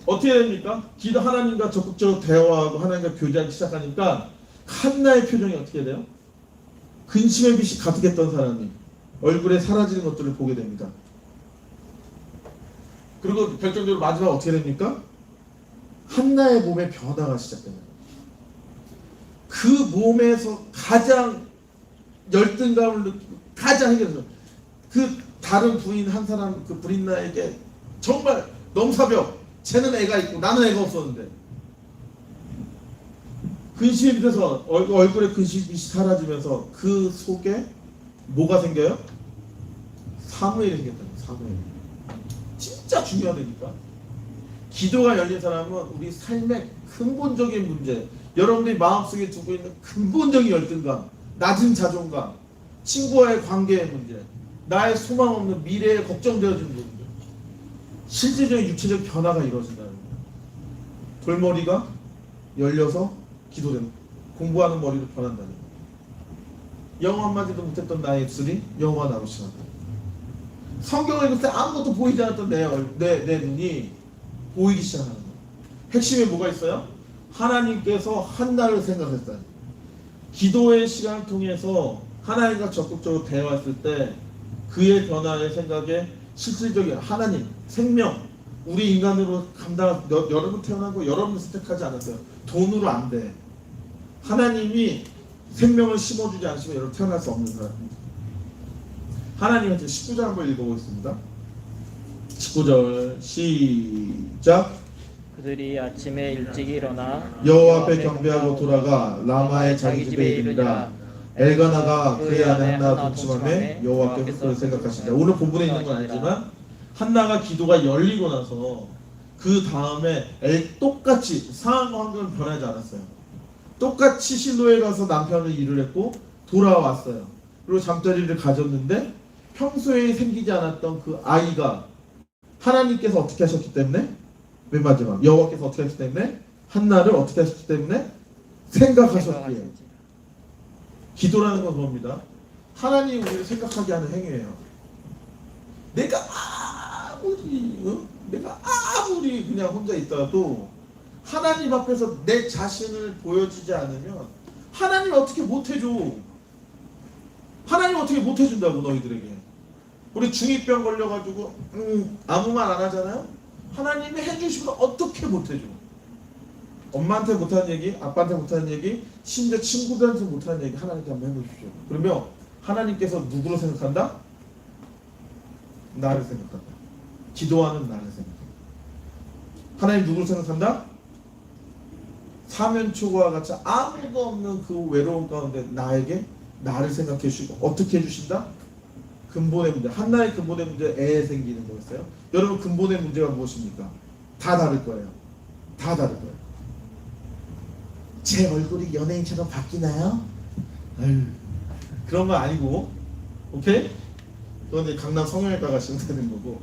어떻게 됩니까? 기도 하나님과 적극적으로 대화하고 하나님과 교제하기 시작하니까 한나의 표정이 어떻게 돼요? 근심의 빛이 가득했던 사람이 얼굴에 사라지는 것들을 보게 됩니다. 그리고 결정적으로 마지막 어떻게 됩니까? 한나의 몸에 변화가 시작됩니다. 그 몸에서 가장 열등감을 느끼고 가장 해결해서 그 다른 부인 한 사람 그 브린나에게 정말 넘사벽 쟤는 애가 있고 나는 애가 없었는데 근심이 밑에서 얼굴에 근심이 사라지면서 그 속에 뭐가 생겨요? 사무엘이 생겼다는 거예요. 사무엘. 진짜 중요하다니까. 기도가 열린 사람은 우리 삶의 근본적인 문제, 여러분들이 마음속에 두고 있는 근본적인 열등감, 낮은 자존감, 친구와의 관계의 문제, 나의 소망 없는 미래에 걱정되어지는 부분들, 실질적인 육체적 변화가 이루어진다는 거예요. 돌머리가 열려서 기도되는, 공부하는 머리로 변한다는 거예요. 영어 한마디도 못했던 나의 입술이 영어가 나오기 시작한다. 성경을 읽을 때 아무것도 보이지 않았던 내 눈이 보이기 시작하는 거예요. 핵심에 뭐가 있어요? 하나님께서 한나를 생각했다. 기도의 시간을 통해서 하나님과 적극적으로 대화했을 때 그의 변화의 생각에 실질적인 하나님, 생명, 우리 인간으로 여러분 태어나고 여러분 선택하지 않았어요. 돈으로 안 돼. 하나님이 생명을 심어주지 않으시면 여러분 태어날 수 없는 사람입니다. 하나님한테 19절 한번 읽어보겠습니다. 19절 시작. 그들이 아침에 일찍 일어나 여호와 앞에 경배하고 돌아가 라마의 자기 집에 이르니라. 엘가나가 그의 아내 한나 동침함에 여호와께 흑소를 생각하시니라. 오늘 본문에 있는 건 아니지만 한나가 기도가 열리고 나서 그 다음에 똑같이 상황과 환경은 변하지 않았어요. 똑같이 실로에 가서 남편을 일을 했고 돌아왔어요. 그리고 잠자리를 가졌는데 평소에 생기지 않았던 그 아이가 하나님께서 어떻게 하셨기 때문에 맨 마지막 여호와께서 어떻게 하셨기 때문에 한나를 어떻게 하셨기 때문에 생각하셨기에. 기도라는 건 뭡니다. 하나님이 우리를 생각하게 하는 행위예요. 내가 아무리 그냥 혼자 있다가도 하나님 앞에서 내 자신을 보여주지 않으면 하나님 어떻게 못해줘. 하나님 어떻게 못해준다고 너희들에게. 우리 중2병 걸려가지고 아무 말 안 하잖아요. 하나님이 해주시면 어떻게 못해줘? 엄마한테 못하는 얘기, 아빠한테 못하는 얘기, 심지어 친구들한테 못하는 얘기 하나님께 한번 해보십시오. 그러면 하나님께서 누구로 생각한다? 나를 생각한다. 기도하는 나를 생각한다. 하나님 누구로 생각한다? 사면초가 같이 아무도 없는 그 외로운 가운데 나에게 나를 생각해 주시고 어떻게 해주신다? 근본의 문제, 한나의 근본의 문제, 애 생기는 거였어요. 여러분 근본의 문제가 무엇입니까? 다 다를 거예요. 다 다를 거예요. 제 얼굴이 연예인처럼 바뀌나요? 아유, 그런 거 아니고, 오케이? 그건 이제 강남 성형외과 가시면 되는 거고.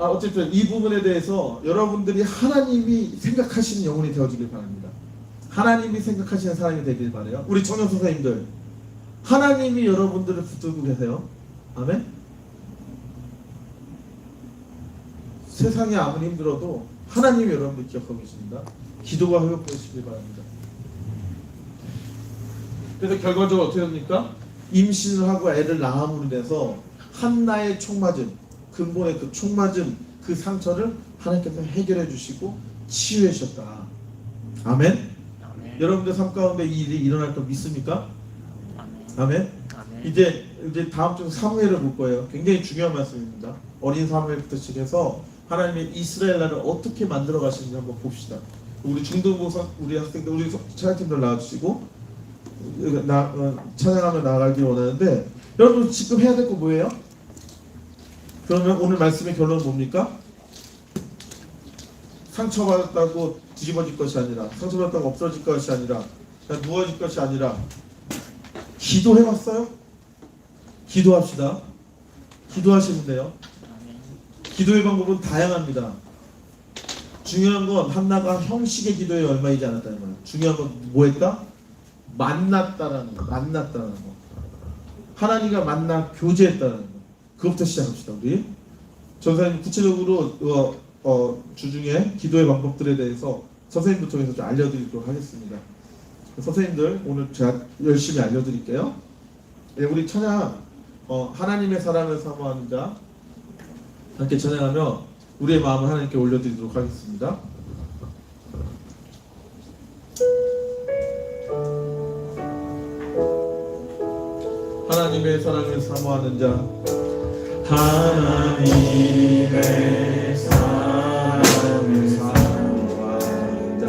어쨌든 이 부분에 대해서 여러분들이 하나님이 생각하시는 영혼이 되어주길 바랍니다. 하나님이 생각하시는 사람이 되길 바라요. 우리 청년 선생님들, 하나님이 여러분들을 붙들고 계세요. 아멘? 세상이 아무리 힘들어도 하나님이 여러분들 기억하고 계십니다. 기도가 회복되시길 바랍니다. 그래서 결과적으로 어떻게 됩니까? 임신을 하고 애를 낳음으로 인해서 한나의 총맞음, 근본의 그 총맞음, 그 상처를 하나님께서 해결해 주시고 치유해 주셨다. 아멘? 아멘. 여러분들 삶 가운데 이 일이 일어날 거 믿습니까? 아멘? 아멘. 이제 다음 주 사무엘을 볼 거예요. 굉장히 중요한 말씀입니다. 어린 사무엘부터 시작해서 하나님의 이스라엘 나라를 어떻게 만들어 가시는지 한번 봅시다. 우리 중등부선 우리 학생들, 우리 찬양팀들 나와주시고 찬양하며 나아가길 원하는데, 여러분 지금 해야 될 거 뭐예요? 그러면 오늘 말씀의 결론은 뭡니까? 상처받았다고 뒤집어질 것이 아니라, 상처받았다고 없어질 것이 아니라, 그냥 누워질 것이 아니라, 기도해봤어요? 기도합시다. 기도하시면 돼요. 기도의 방법은 다양합니다. 중요한 건 한나가 형식의 기도에 얼마이지 않았다는 거예요. 중요한 건 뭐했다? 만났다라는 거. 만났다라는 거. 하나님과 만나 교제했다는 거. 그것부터 시작합시다. 우리 전사님 구체적으로 주중에 기도의 방법들에 대해서 선생님들 통해서 좀 알려드리도록 하겠습니다. 선생님들 오늘 제가 열심히 알려드릴게요. 네, 우리 찬양 하나님의 사랑을 사모하는 자 함께 찬양하며 우리의 마음을 하나님께 올려드리도록 하겠습니다. 하나님의 사랑을 사모하는 자, 하나님의 사랑을 사모하는 자,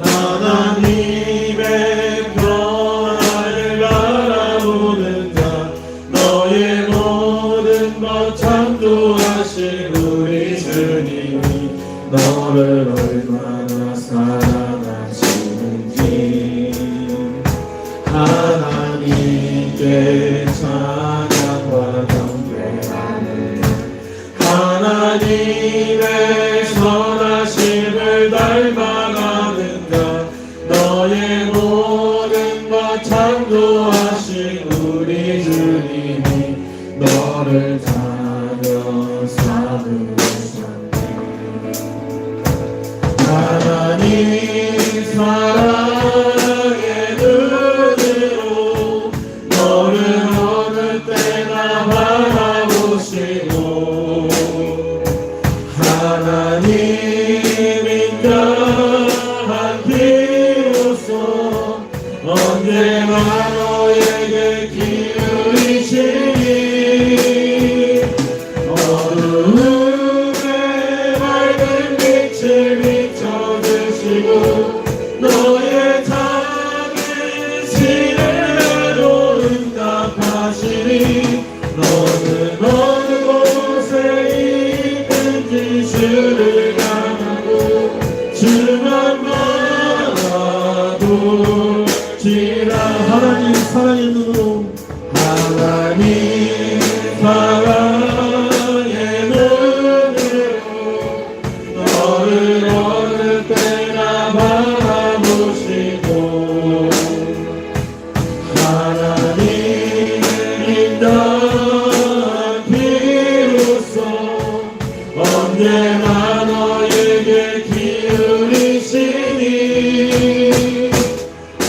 하나님의 변화를 바라보는 자, 너의 모든 것 창조하신 우리 주님이 너를 얼마나 사랑하시는지 하나님께 찬양과 경배하는 하나님의 선하심을 닮아가는 자, 너의 모든 것 창조하신 우리 주님이 너를 다녀 삼으셨네. 하나님 사랑의 눈으로 너를 어느 때나 바라보시고 하나님 인자한 피로써 언제나 너에게 기울이시니 어둠에 밝은 빛을 비춰주시고 너의 작은 시대로 응답하시니 너는 어느 곳에 있든지 주를 향하고 주만 바라보지라. 하나님 사랑의 눈으로 하나님 사랑의 눈으로 너를 어느 때나 바라보시고 하나님 인자한 피로써 언제나 너에게 기울이시니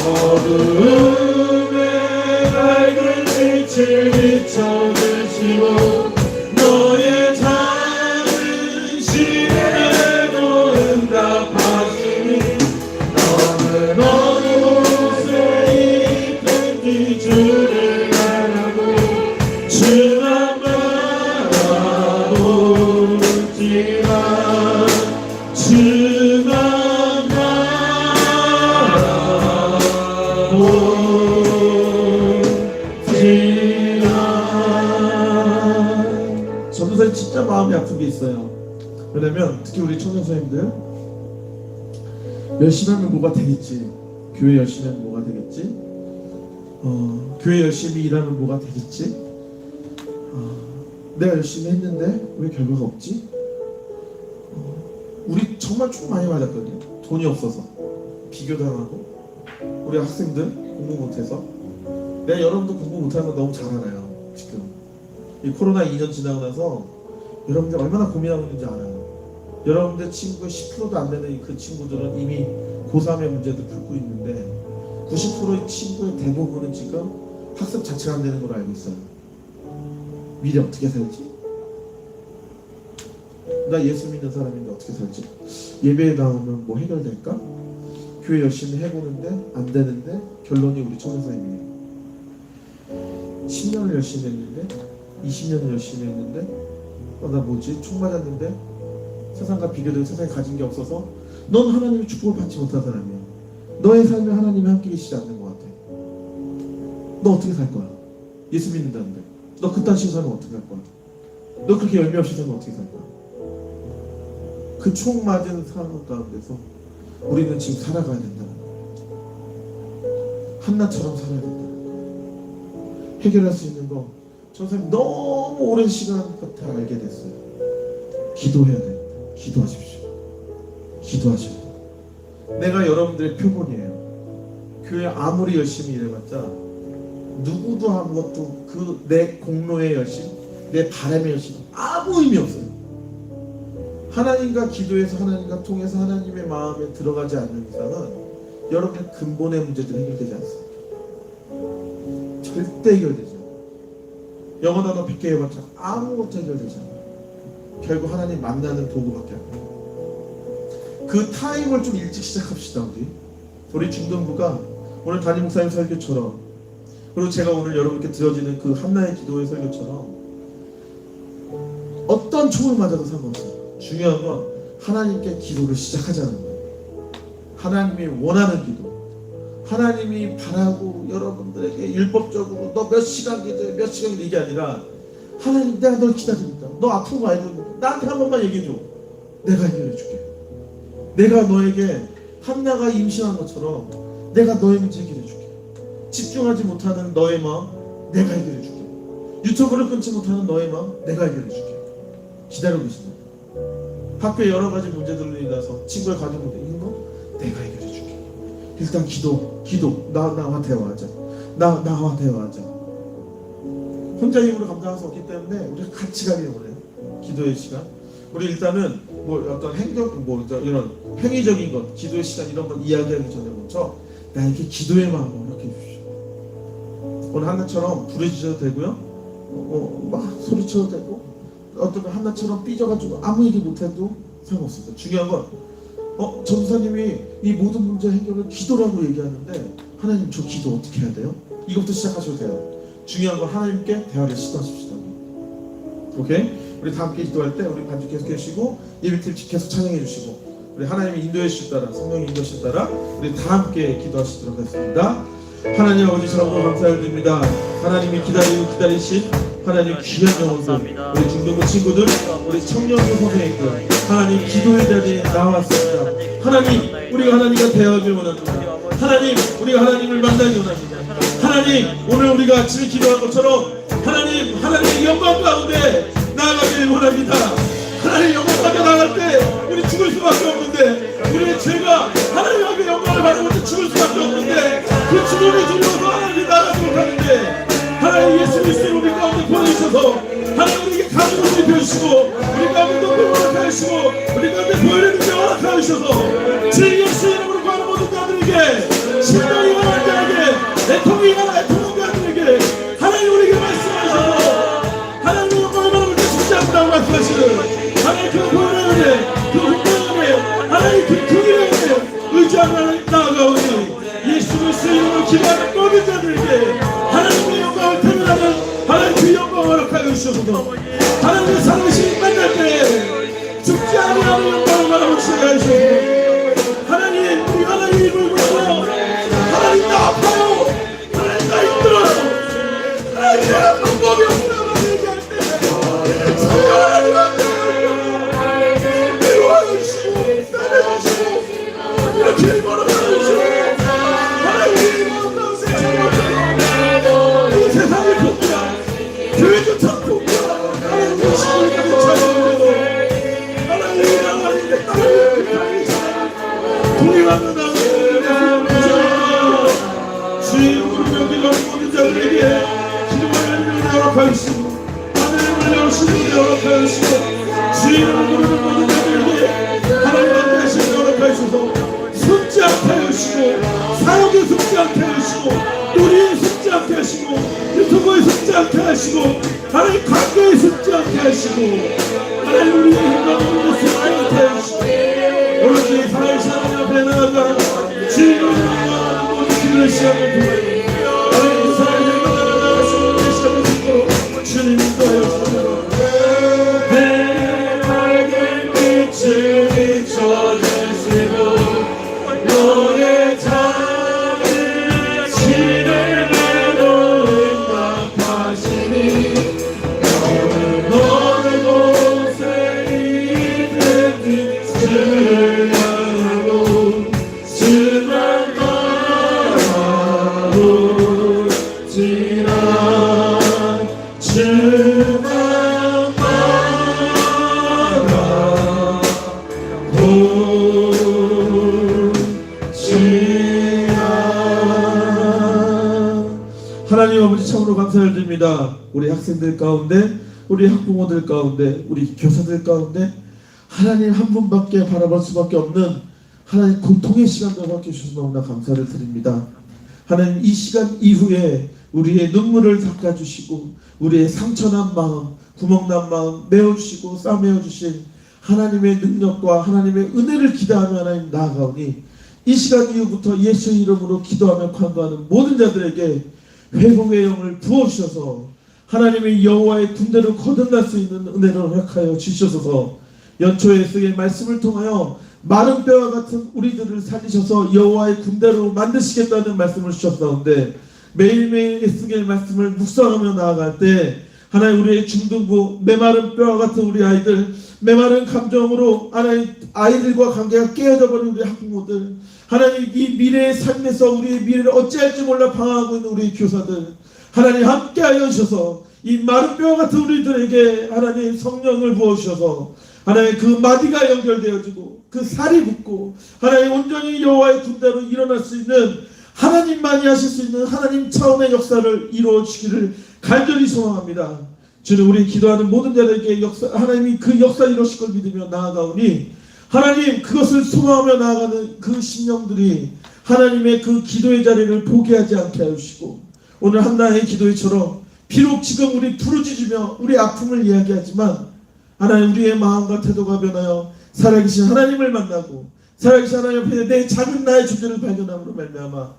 어둠에 밝은 빛을 비춰주시 있어요. 왜냐면 특히 우리 청년선생님들 열심히 하면 뭐가 되겠지. 교회 열심히 하면 뭐가 되겠지. 교회 열심히 일하면 뭐가 되겠지. 내가 열심히 했는데 왜 결과가 없지? 우리 정말 총 많이 맞았거든요. 돈이 없어서 비교당하고 우리 학생들 공부 못해서. 내가 여러분도 공부 못하는 거 너무 잘 알아요. 지금 이 코로나 2년 지나고 나서 여러분들 얼마나 고민하고 있는지 알아요. 여러분들 친구의 10%도 안 되는 그 친구들은 이미 고3의 문제도 풀고 있는데 90%의 친구의 대부분은 지금 학습 자체가 안 되는 걸로 알고 있어요. 미래 어떻게 살지? 나 예수 믿는 사람인데 어떻게 살지? 예배에 나오면 뭐 해결될까? 교회 열심히 해보는데 안 되는데 결론이 우리 청년선생님이에요. 10년을 열심히 했는데 20년을 열심히 했는데 나 뭐지? 총 맞았는데 세상과 비교되고 세상에 가진 게 없어서 넌 하나님의 축복을 받지 못한 사람이야. 너의 삶에 하나님이 함께 계시지 않는 것 같아. 너 어떻게 살 거야? 예수 믿는다는데 너 그딴 식으로 살면 어떻게 할 거야? 너 그렇게 열매 없이 살면 어떻게 살 거야? 그 총 맞은 상황 가운데서 우리는 지금 살아가야 된다는 거야. 한나처럼 살아야 된다는 거야. 해결할 수 있는 거 선생님 너무 오랜 시간 끝에 알게 됐어요. 기도해야 돼. 기도하십시오. 기도하셔야 돼. 내가 여러분들의 표본이에요. 교회 아무리 열심히 일해봤자 누구도 아무것도 그 내 공로의 열심, 내 바람의 열심 아무 의미 없어요. 하나님과 기도해서 하나님과 통해서 하나님의 마음에 들어가지 않는 이상은 여러분의 근본의 문제들이 해결되지 않습니다. 절대 해결되지 않아요. 영어 단어 100개 해봤자 아무것도 해결되지 않아요. 결국 하나님 만나는 도구밖에 안 돼요. 그 타임을 좀 일찍 시작합시다. 우리 중등부가 오늘 담임 목사님 설교처럼 그리고 제가 오늘 여러분께 드려지는 그 한나의 기도의 설교처럼 어떤 총을 맞아도 상관없어요. 중요한 건 하나님께 기도를 시작하자는 거예요. 하나님이 원하는 기도, 하나님이 바라고 여러분들에게 율법적으로 너 몇 시간 기도해 몇 시간 이게 아니라 하나님 내가 널 기다리니까 너 아픈 거 알고 나한테 한 번만 얘기해줘. 내가 해결해 줄게. 내가 너에게 한나가 임신한 것처럼 내가 너의 문제 해결해 줄게. 집중하지 못하는 너의 마음 내가 해결해 줄게. 유튜브를 끊지 못하는 너의 마음 내가 해결해 줄게. 기다리고 계신다. 학교에 여러 가지 문제들로 인해서 친구의 가족 문제 있는 거 내가 해결해 줄게. 일단 기도 나와 대화하자. 나와 대화하자. 혼자 힘으로 감당할 수 없기 때문에 우리가 같이 가기를 원해요. 기도의 시간. 우리 일단은 뭐 어떤 행정 뭐 이런 행위적인 것, 기도의 시간 이런 걸 이야기하기 전에 먼저 나에게 기도의 마음을 허락해 주십시오. 오늘 한나처럼 부르짖어도 되고요. 막 소리쳐도 되고 어떤 한나처럼 삐져가지고 아무 얘기 못해도 상관없습니다. 중요한 건 전도사님이 이 모든 문제 해결을 기도라고 얘기하는데 하나님 저 기도 어떻게 해야 돼요? 이것부터 시작하셔도 돼요. 중요한 건 하나님께 대화를 시도하십시다. 오케이? 우리 다 함께 기도할 때 우리 반주 계속 계시고 예배팀 계속 찬양해 주시고 우리 하나님의 인도해 주실 따라 성령의 인도해 주실 따라 우리 다 함께 기도하시도록 하겠습니다. 하나님 아버지 참으로 감사드립니다. 하나님이 기다리신 하나님 귀한 영혼들 우리 중등부 친구들 우리 청년부 선생님들 하나님 기도의 자리에 나왔습니다. 하나님 우리가 하나님과 대화하길 원합니다. 하나님 우리가 하나님을 만나기 원합니다. 하나님 오늘 우리가 아침에 기도한 것처럼 하나님의 영광 가운데 나아가길 원합니다. 하나님 영광 가운데 나아갈 때 우리 죽을 수밖에 없는데 우리의 죄가 하나님 앞에 영광을 받으면 죽을 수밖에 없는데 그 죽음이 두려워서 하나님 나아가지 못하는데 하나님 예수 그리스도를 우리 가운데 보내주셔서 하나님 우리에게 가족을 입혀주시고 우리 가운데 높임을 허락하시고 우리 가운데 보혈의 능력을 허락하셔서 죄 없이 이름으로 구하는 모든 자들에게 신령이 가는 자에게 애통이 가는 자들에게 하나님 우리에게 말씀하셔서 하나님의 영광을 받으면 죽지 않는다고 말씀하시는 하나님 그 보혈의 은혜 그 hun명의 은혜 하나님 그 긍휼의 은혜 의지하며 나아가오니 예수 그리스도의 이름으로 기도하는 모든 자들에게 하나님의 영광을 태어나는 하나님 그 영광을 허락하여 주셔서 하나님의 살아계신 만날 때 죽지 아니하는 영광을 바라보시게 하시옵소서. 하나님 우리 하나님 이름을 불러 하나님 나 아파요 하나님 나 힘들어요 하나님 내가 방법이 없다고 얘기할 때 성령을 하지 마세요. 이렇게 걸어가는 주님 하나님 마음 가운데 정말 이 세상을 돕니다. 교회도 참 돕니다. 하나님 우리 시골까지 찾아오고 하나님 나가는데 동행하는 나는 주의 우리 여기 모든 자들에게 기도하는 허락하시고 하나님을 열심히 허락하시고 주의 이름으로 부르는 모든 자들에게 하나님 만나시고 허락하셔서 숨지 않게 하시고 사역에 숨지 않게 하시고 놀이에 숨지 않게 하시고 유튜브에 숨지 않게 하시고 하나님 관계에 숨지 않게 하시고 하나님 우리의 행동으로 숨지 않게 하시고 오늘 살아계신 하나님 앞에 나아가 주의 이름으로 나아가는 모든 기도의 시간을 통하여 하나님 살아계신 하나님 나아가시고 우리의 시간을 듣고 주님 인도하여 주시옵소서. 내 밝은 빛을 비춰주시고 너의 작은 시름으로 응답하시니 어느 곳에 있든지 주를 향하고 주만 바라보지라 주만 하나님 아버지 참으로 감사를 드립니다. 우리 학생들 가운데 우리 학부모들 가운데 우리 교사들 가운데 하나님 한 분밖에 바라볼 수밖에 없는 하나님 고통의 시간도 함께 주셔서 너무나 감사를 드립니다. 하나님 이 시간 이후에 우리의 눈물을 닦아주시고 우리의 상처난 마음 구멍난 마음 메워주시고 싸매어주신 하나님의 능력과 하나님의 은혜를 기대하며 하나님 나아가오니 이 시간 이후부터 예수의 이름으로 기도하며 간구하는 모든 자들에게 회복의 영을 부어주셔서 하나님의 여호와의 군대로 거듭날 수 있는 은혜를 허락하여 주셔서 연초에 에스겔 말씀을 통하여 마른 뼈와 같은 우리들을 살리셔서 여호와의 군대로 만드시겠다는 말씀을 주셨사온데 매일매일 에스겔 말씀을 묵상하며 나아갈 때 하나님 우리의 중등부 메마른 뼈와 같은 우리 아이들 메마른 감정으로 하나님 아이들과 관계가 깨어져 버린 우리 학부모들 하나님 이 미래의 삶에서 우리의 미래를 어찌할지 몰라 방황하고 있는 우리 교사들 하나님 함께하여 주셔서 이 마른 뼈와 같은 우리들에게 하나님 성령을 부어주셔서 하나님 그 마디가 연결되어지고 그 살이 붙고 하나님 온전히 여호와의 군대로 일어날 수 있는 하나님만이 하실 수 있는 하나님 차원의 역사를 이루어 주기를 간절히 소망합니다. 주님 우리 기도하는 모든 자들에게 하나님이 그 역사 이루실 걸 믿으며 나아가오니 하나님 그것을 소망하며 나아가는 그 심령들이 하나님의 그 기도의 자리를 포기하지 않게 하시고 오늘 한나의 기도회처럼 비록 지금 우리 부르짖으며 우리 아픔을 이야기하지만 하나님 우리의 마음과 태도가 변하여 살아계신 하나님을 만나고 살아계신 하나님 앞에 내 작은 나의 존재를 발견함으로 말미암아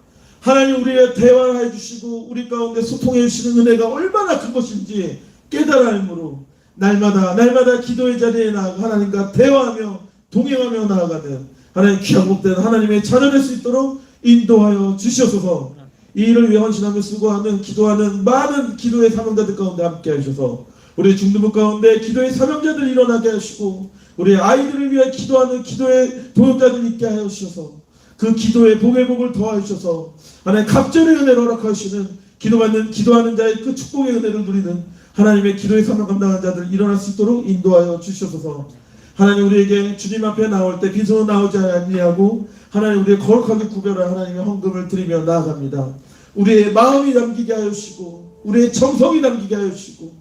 하나님 우리의 대화를 해주시고 우리 가운데 소통해 주시는 은혜가 얼마나 큰 것인지 깨달음으로 날마다 기도의 자리에 나아가 하나님과 대화하며 동행하며 나아가는 하나님 귀한 복된 하나님의 자녀 될 수 있도록 인도하여 주시옵소서. 이 일을 위해 헌신하며 수고하는 기도하는 많은 기도의 사명자들 가운데 함께 하셔서 우리 중등부 가운데 기도의 사명자들 일어나게 하시고 우리 아이들을 위해 기도하는 기도의 동역자들 있게 하여 주셔서 그 기도의 복의 복을 더하여 주셔서 하나님 갑절의 은혜를 허락하시는 기도하는 자의 그 축복의 은혜를 누리는 하나님의 기도의 사명 감당하는 자들 일어날 수 있도록 인도하여 주시옵소서. 하나님 우리에게 주님 앞에 나올 때 빈손으로 나오지 아니하고 하나님 우리의 거룩하게 구별한 하나님의 헌금을 드리며 나아갑니다. 우리의 마음이 남기게 하여 주시고 우리의 정성이 남기게 하여 주시고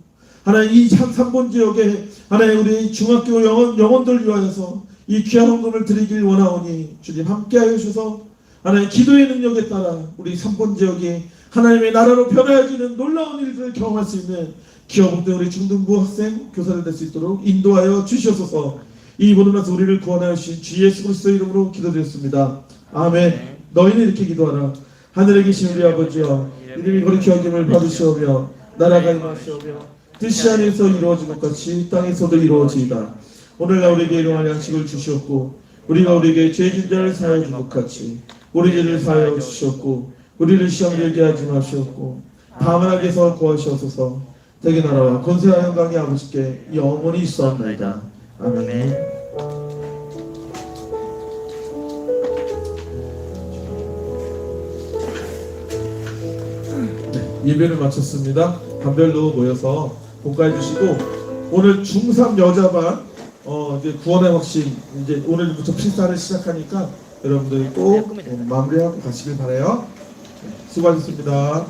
하나님 이 3본 지역에 하나님 우리 중학교 영혼들 위하여서 이 귀한 헌금을 드리길 원하오니 주님 함께하여 주셔서 하나님 기도의 능력에 따라 우리 3본 지역이 하나님의 나라로 변화해지는 놀라운 일들을 경험할 수 있는 기업업된 우리 중등부 학생 교사를 될 수 있도록 인도하여 주시옵소서. 이 모든 것을 우리를 구원하여 주신 주 예수 그리스도의 이름으로 기도드렸습니다. 아멘. 너희는 이렇게 기도하라. 하늘에 계신 우리 아버지여 이름이 거룩히 여김을 받으시오며 나라가 임하시오며 뜻이 하늘에서 이루어진 것 같이 땅에서도 이루어지이다. 오늘날 우리에게 일용할 양식을 주시옵고 우리가 우리에게 죄진 자를 사하여 준 것 같이 우리 죄를 사하여 주시옵고 우리를 시험에 들게 하지 마시옵고 다만 악에서 구하시옵소서. 대개 나라와 권세와 영광이 아버지께 영원히 있사옵나이다. 아멘. 예배를 마쳤습니다. 반별로 모여서 복가해 주시고 오늘 중3 여자반 이제 구원의 확신 이제 오늘부터 필사를 시작하니까 여러분들이 꼭 마무리하고 가시길 바라요. 수고하셨습니다.